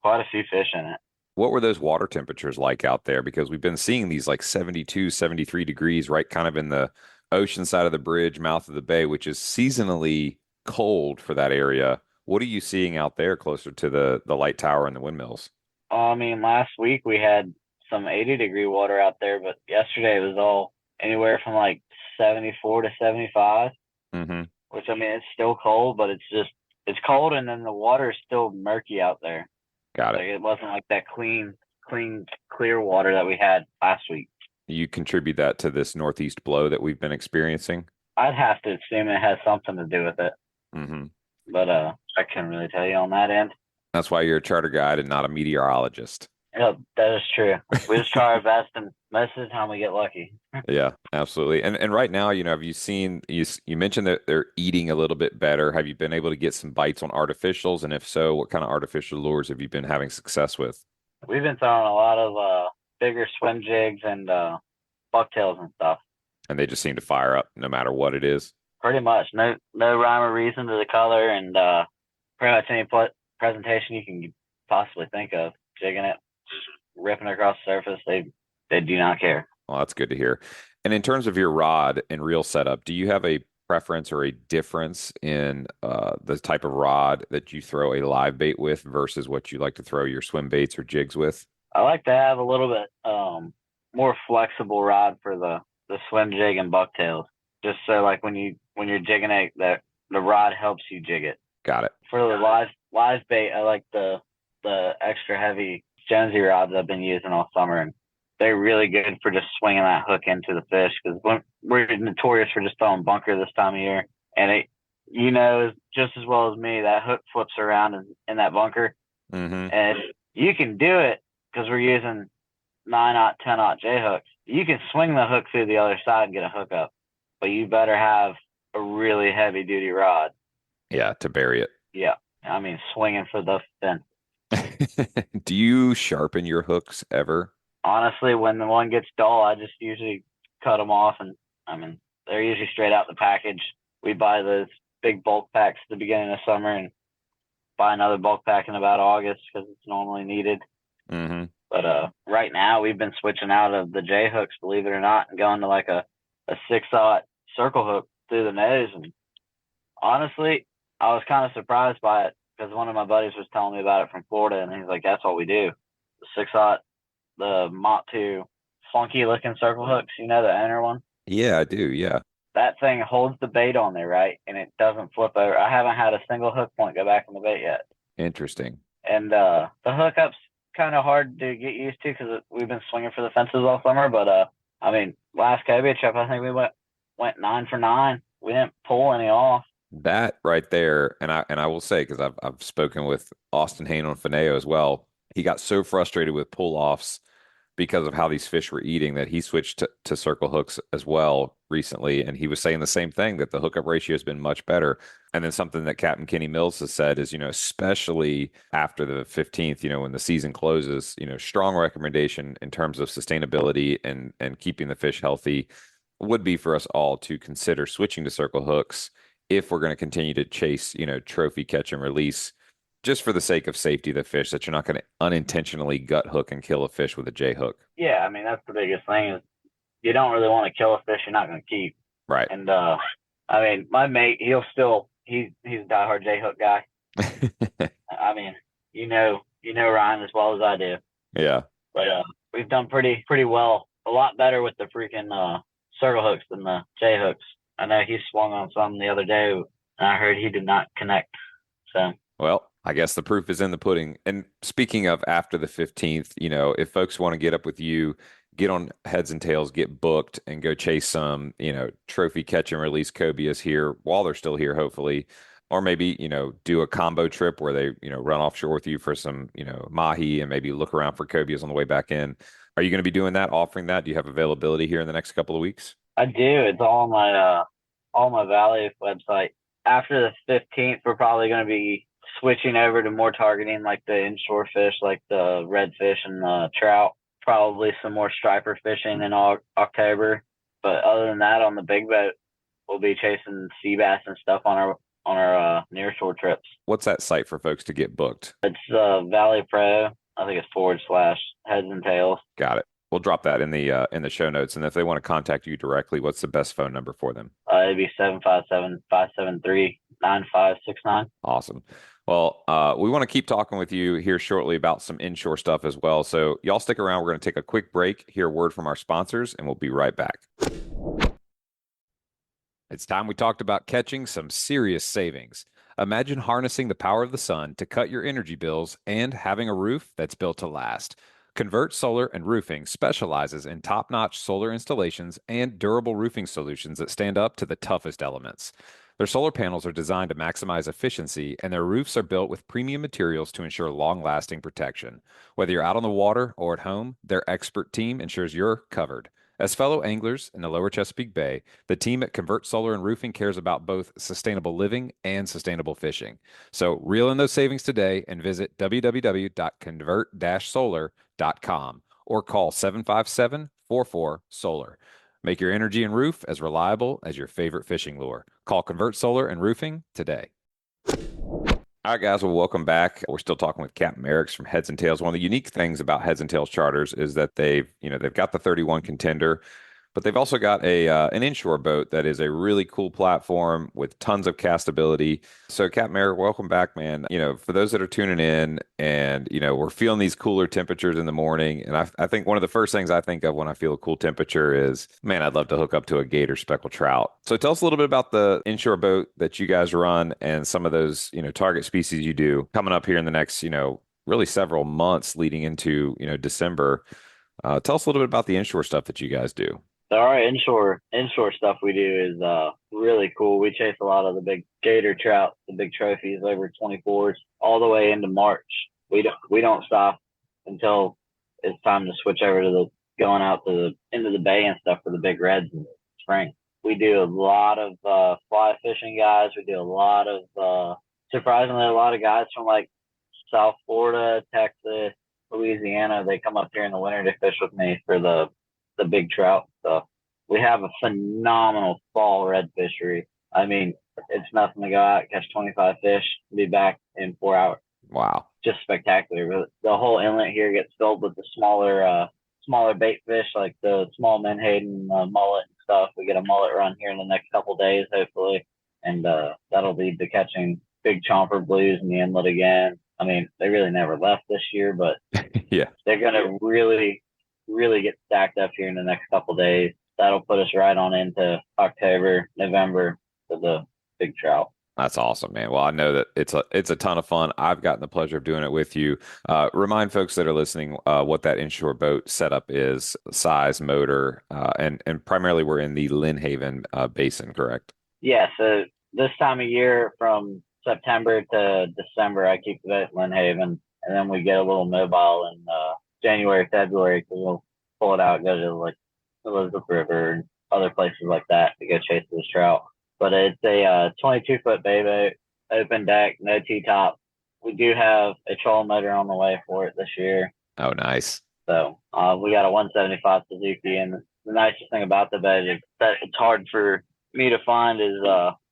Speaker 3: Quite a few fish in it.
Speaker 1: What were those water temperatures like out there? Because we've been seeing these like 72, 73 degrees, right kind of in the ocean side of the bridge, mouth of the bay, which is seasonally cold for that area. What are you seeing out there closer to the light tower and the windmills?
Speaker 3: I mean, last week we had some 80-degree water out there, but yesterday it was all anywhere from like 74 to 75,
Speaker 1: Mm-hmm.
Speaker 3: which I mean, it's still cold, but it's cold, and then the water is still murky out there.
Speaker 1: Got
Speaker 3: Like
Speaker 1: it.
Speaker 3: it wasn't like that clean, clear water that we had last week.
Speaker 1: You contribute that to this northeast blow that we've been experiencing?
Speaker 3: I'd have to assume it has something to do with it,
Speaker 1: Mm-hmm.
Speaker 3: but I can't really tell you on that end.
Speaker 1: That's why you're a charter guide and not a meteorologist.
Speaker 3: Yeah, that is true. We just try our best, and most of the time we get lucky.
Speaker 1: Yeah, absolutely. And right now, have you seen you mentioned that they're eating a little bit better. Have you been able to get some bites on artificials? And if so, what kind of artificial lures have you been having success with?
Speaker 3: We've been throwing a lot of bigger swim jigs and bucktails and stuff.
Speaker 1: And they just seem to fire up no matter what it is.
Speaker 3: Pretty much, no rhyme or reason to the color, and pretty much any presentation you can possibly think of, jigging it, ripping across the surface. They do not care.
Speaker 1: Well, that's good to hear. And in terms of your rod and reel setup, do you have a preference or a difference in the type of rod that you throw a live bait with versus what you like to throw your swim baits or jigs with?
Speaker 3: I like to have a little bit more flexible rod for the swim jig and bucktails, just so like when you're jigging it, that the rod helps you jig it.
Speaker 1: Got it.
Speaker 3: For the live bait, I like the extra heavy Jonesy rods I've been using all summer, and they're really good for just swinging that hook into the fish, because we're notorious for just throwing bunker this time of year, and it, just as well as me, that hook flips around in that bunker,
Speaker 1: Mm-hmm.
Speaker 3: and you can do it because we're using 9/0, 10/0 J hooks. You can swing the hook through the other side and get a hook up, but you better have a really heavy duty rod.
Speaker 1: Yeah, to bury it.
Speaker 3: Yeah, I mean swinging for the fin.
Speaker 1: Do you sharpen your hooks ever?
Speaker 3: Honestly, when the one gets dull, I just usually cut them off, and I mean they're usually straight out the package. We buy those big bulk packs at the beginning of summer, and buy another bulk pack in about August because it's normally needed.
Speaker 1: Mm-hmm.
Speaker 3: But right now we've been switching out of the J hooks, believe it or not, and going to like a 6/0 circle hook through the nose. And honestly, I was kind of surprised by it because one of my buddies was telling me about it from Florida, and he's like, "That's what we do." The 6/0, the Mott 2 funky looking circle hooks, the inner one.
Speaker 1: Yeah, I do. Yeah.
Speaker 3: That thing holds the bait on there, right? And it doesn't flip over. I haven't had a single hook point go back in the bait yet.
Speaker 1: Interesting.
Speaker 3: And the hookup's kind of hard to get used to because we've been swinging for the fences all summer. But I mean, last cobia trip, I think we went 9 for 9. We didn't pull any off.
Speaker 1: That right there, and I will say, because I've spoken with Austin Hain on Fineo as well. He got so frustrated with pull offs because of how these fish were eating that he switched to circle hooks as well recently. And he was saying the same thing, that the hookup ratio has been much better. And then something that Captain Kenny Mills has said is, especially after the 15th, when the season closes, strong recommendation in terms of sustainability and keeping the fish healthy would be for us all to consider switching to circle hooks if we're going to continue to chase, trophy catch and release, just for the sake of safety of the fish, that you're not going to unintentionally gut hook and kill a fish with a J hook.
Speaker 3: Yeah, I mean, that's the biggest thing is you don't really want to kill a fish you're not going to keep.
Speaker 1: Right.
Speaker 3: And I mean, my mate, he's a diehard J hook guy. I mean, you know Ryan as well as I do.
Speaker 1: Yeah.
Speaker 3: But we've done pretty well, a lot better with the freaking circle hooks than the J hooks. I know he swung on some the other day, and I heard he did not connect. So.
Speaker 1: Well, I guess the proof is in the pudding. And speaking of after the 15th, if folks want to get up with you, get on Heads and Tails, get booked, and go chase some, trophy catch and release cobias here while they're still here, hopefully. Or maybe, do a combo trip where they, run offshore with you for some, mahi and maybe look around for cobias on the way back in. Are you going to be doing that, offering that? Do you have availability here in the next couple of weeks?
Speaker 3: I do. It's all on my Valley website. After the 15th, we're probably going to be switching over to more targeting like the inshore fish, like the redfish and the trout. Probably some more striper fishing in October. But other than that, on the big boat, we'll be chasing sea bass and stuff on our nearshore trips.
Speaker 1: What's that site for folks to get booked?
Speaker 3: It's Valley Pro. I think it's / Heads and Tails.
Speaker 1: Got it. We'll drop that in the show notes. And if they want to contact you directly, what's the best phone number for them?
Speaker 3: It'd be 757-573-9569.
Speaker 1: Awesome. Well, we want to keep talking with you here shortly about some inshore stuff as well. So y'all stick around. We're going to take a quick break, hear a word from our sponsors, and we'll be right back. It's time we talked about catching some serious savings. Imagine harnessing the power of the sun to cut your energy bills and having a roof that's built to last. Convert Solar and Roofing specializes in top-notch solar installations and durable roofing solutions that stand up to the toughest elements. Their solar panels are designed to maximize efficiency, and their roofs are built with premium materials to ensure long-lasting protection. Whether you're out on the water or at home, their expert team ensures you're covered. As fellow anglers in the Lower Chesapeake Bay, the team at Convert Solar and Roofing cares about both sustainable living and sustainable fishing. So reel in those savings today and visit www.convert-solar.com or call 757-44-SOLAR. Make your energy and roof as reliable as your favorite fishing lure. Call Convert Solar and Roofing today. All right, guys, well, welcome back. We're still talking with Captain Merrick's from Heads and Tails. One of the unique things about Heads and Tails charters is that they've got the 31 Contender, but they've also got an inshore boat that is a really cool platform with tons of castability. So, Captain Merrick, welcome back, man. For those that are tuning in and, we're feeling these cooler temperatures in the morning. And I think one of the first things I think of when I feel a cool temperature is, man, I'd love to hook up to a gator speckled trout. So tell us a little bit about the inshore boat that you guys run and some of those, target species you do coming up here in the next, really several months leading into, December. Tell us a little bit about the inshore stuff that you guys do.
Speaker 3: So our inshore stuff we do is really cool. We chase a lot of the big gator trout, the big trophies over 24s, all the way into March. We don't stop until it's time to switch over to going out to into the bay and stuff for the big reds in the spring. We do a lot of fly fishing guys. We do a lot of surprisingly a lot of guys from like South Florida, Texas, Louisiana. They come up here in the winter to fish with me for the big trout stuff. We have a phenomenal fall red fishery. I mean, it's nothing to go out, catch 25 fish, be back in 4 hours.
Speaker 1: Wow.
Speaker 3: Just spectacular. The whole inlet here gets filled with the smaller bait fish, like the small menhaden, mullet and stuff. We get a mullet run here in the next couple days, hopefully. And that'll lead to catching big chomper blues in the inlet again. I mean, they really never left this year, but
Speaker 1: yeah,
Speaker 3: they're going to really get stacked up here in the next couple days. That'll put us right on into October, November for the big trout.
Speaker 1: That's awesome, man. Well, I know that it's a ton of fun. I've gotten the pleasure of doing it with you. Remind folks that are listening what that inshore boat setup is, size, motor, and primarily we're in the Lynnhaven basin, correct?
Speaker 3: Yeah. So this time of year, from September to December, I keep the boat in Lynnhaven, and then we get a little mobile in January, February, because we'll pull it out, go to like Elizabeth River and other places like that to go chase those trout. But it's a 22-foot bay boat, open deck, no T-top. We do have a trolling motor on the way for it this year.
Speaker 1: Oh, nice.
Speaker 3: So we got a 175 Suzuki, and the nicest thing about the boat is that it's hard for me to find is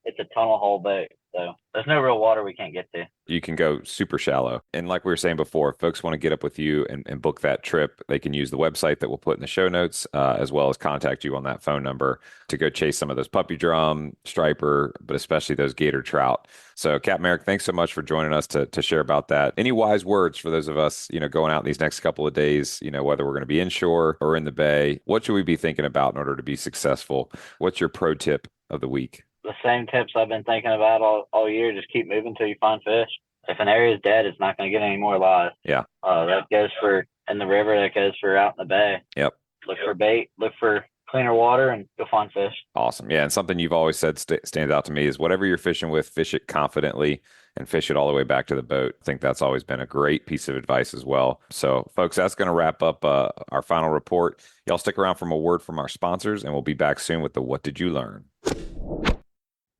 Speaker 3: it's a tunnel hole boat. So there's no real water we can't get to.
Speaker 1: You can go super shallow. And like we were saying before, if folks want to get up with you and book that trip, they can use the website that we'll put in the show notes, as well as contact you on that phone number to go chase some of those puppy drum, striper, but especially those gator trout. So Captain Eric, thanks so much for joining us to share about that. Any wise words for those of us, going out these next couple of days, whether we're going to be inshore or in the bay, what should we be thinking about in order to be successful? What's your pro tip of the week?
Speaker 3: The same tips I've been thinking about all year. Just keep moving until you find fish. If an area is dead, it's not going to get any more live.
Speaker 1: Yeah.
Speaker 3: That goes for in the river. That goes for out in the bay.
Speaker 1: Yep.
Speaker 3: Look for bait. Look for cleaner water and go find fish.
Speaker 1: Awesome. Yeah. And something you've always said stands out to me is whatever you're fishing with, fish it confidently and fish it all the way back to the boat. I think that's always been a great piece of advice as well. So folks, that's going to wrap up our final report. Y'all stick around for a word from our sponsors and we'll be back soon with the What Did You Learn?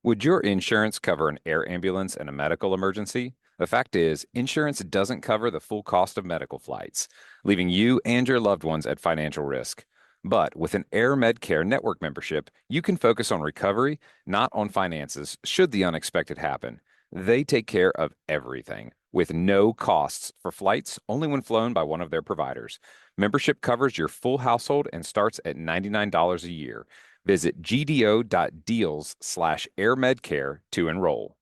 Speaker 1: Would your insurance cover an air ambulance in a medical emergency? The fact is, insurance doesn't cover the full cost of medical flights, leaving you and your loved ones at financial risk. But with an Air Medcare network membership, you can focus on recovery, not on finances, should the unexpected happen. They take care of everything, with no costs for flights, only when flown by one of their providers. Membership covers your full household and starts at $99 a year. Visit gdo.deals/airmedcare to enroll.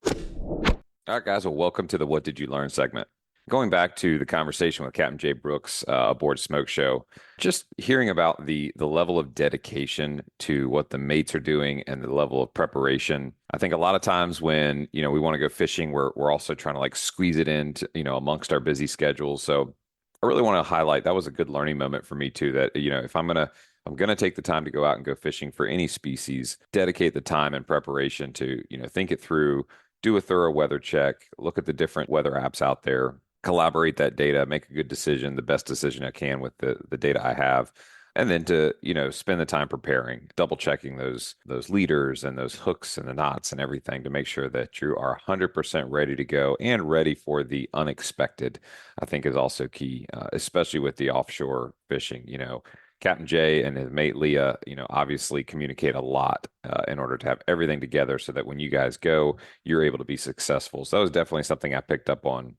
Speaker 1: All right, guys. Well, welcome to the What Did You Learn segment. Going back to the conversation with Captain Jay Brooks aboard Smoke Show, just hearing about the level of dedication to what the mates are doing and the level of preparation. I think a lot of times when, we want to go fishing, we're also trying to like squeeze it in, amongst our busy schedules. So I really want to highlight that was a good learning moment for me too, that, if I'm going to take the time to go out and go fishing for any species, dedicate the time and preparation to, think it through, do a thorough weather check, look at the different weather apps out there, collaborate that data, make a good decision, the best decision I can with the data I have. And then to, spend the time preparing, double checking those leaders and those hooks and the knots and everything to make sure that you are 100% ready to go and ready for the unexpected, I think is also key, especially with the offshore fishing. Captain Jay and his mate Leah, obviously communicate a lot in order to have everything together so that when you guys go, you're able to be successful. So that was definitely something I picked up on.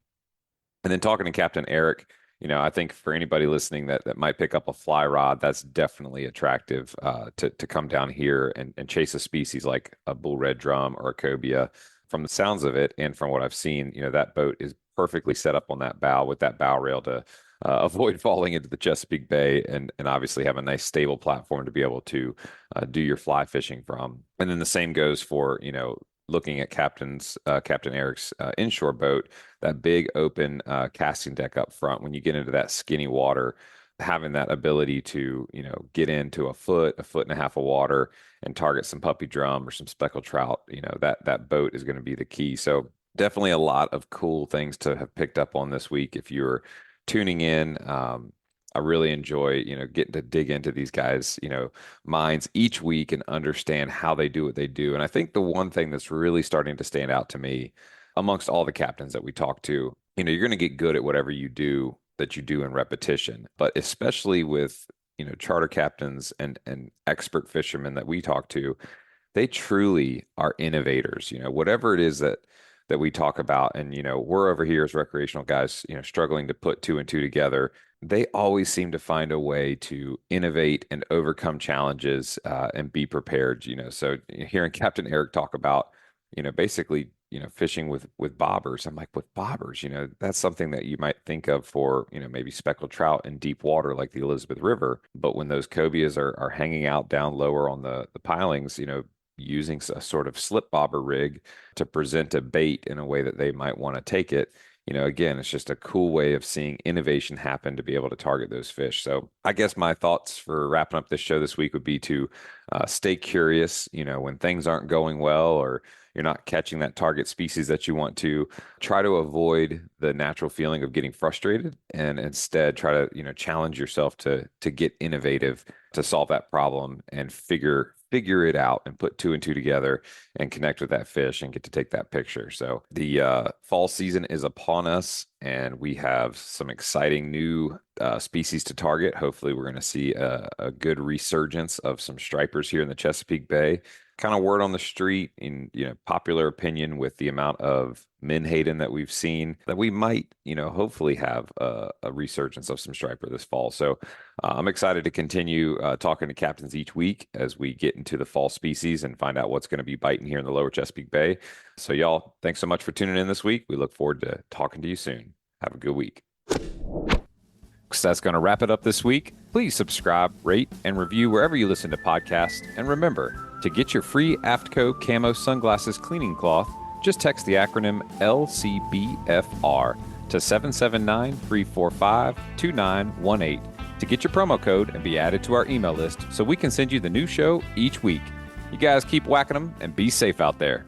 Speaker 1: And then talking to Captain Eric, I think for anybody listening that might pick up a fly rod, that's definitely attractive to come down here and chase a species like a bull red drum or a cobia. From the sounds of it and from what I've seen, that boat is perfectly set up on that bow with that bow rail to avoid falling into the Chesapeake Bay and obviously have a nice stable platform to be able to do your fly fishing from. And then the same goes for, looking at Captain Eric's inshore boat, that big open casting deck up front. When you get into that skinny water, having that ability to, get into a foot and a half of water and target some puppy drum or some speckled trout, that boat is going to be the key. So definitely a lot of cool things to have picked up on this week. If you're tuning in, I really enjoy, getting to dig into these guys, minds each week and understand how they do what they do. And I think the one thing that's really starting to stand out to me amongst all the captains that we talk to, you're going to get good at whatever you do that you do in repetition, but especially with, charter captains and expert fishermen that we talk to, they truly are innovators, whatever it is that we talk about. And, we're over here as recreational guys, struggling to put two and two together. They always seem to find a way to innovate and overcome challenges and be prepared, So hearing Captain Eric talk about, basically, fishing with bobbers, I'm like, with bobbers, that's something that you might think of for, maybe speckled trout in deep water like the Elizabeth River. But when those cobias are hanging out down lower on the pilings, using a sort of slip bobber rig to present a bait in a way that they might want to take it, again, it's just a cool way of seeing innovation happen to be able to target those fish. So I guess my thoughts for wrapping up this show this week would be to stay curious, when things aren't going well or you're not catching that target species that you want to. Try to avoid the natural feeling of getting frustrated and instead try to, challenge yourself to get innovative to solve that problem and figure it out and put two and two together and connect with that fish and get to take that picture. So the fall season is upon us and we have some exciting new species to target. Hopefully we're going to see a good resurgence of some stripers here in the Chesapeake Bay. Kind of word on the street in popular opinion with the amount of menhaden that we've seen that we might hopefully have a resurgence of some striper this fall. So I'm excited to continue talking to captains each week as we get into the fall species and find out what's going to be biting here in the Lower Chesapeake Bay. So y'all, thanks so much for tuning in this week. We look forward to talking to you soon. Have a good week. So that's going to wrap it up this week. Please subscribe, rate, and review wherever you listen to podcasts. And remember, to get your free AFTCO Camo Sunglasses Cleaning Cloth, just text the acronym LCBFR to 779-345-2918 to get your promo code and be added to our email list so we can send you the new show each week. You guys keep whacking them and be safe out there.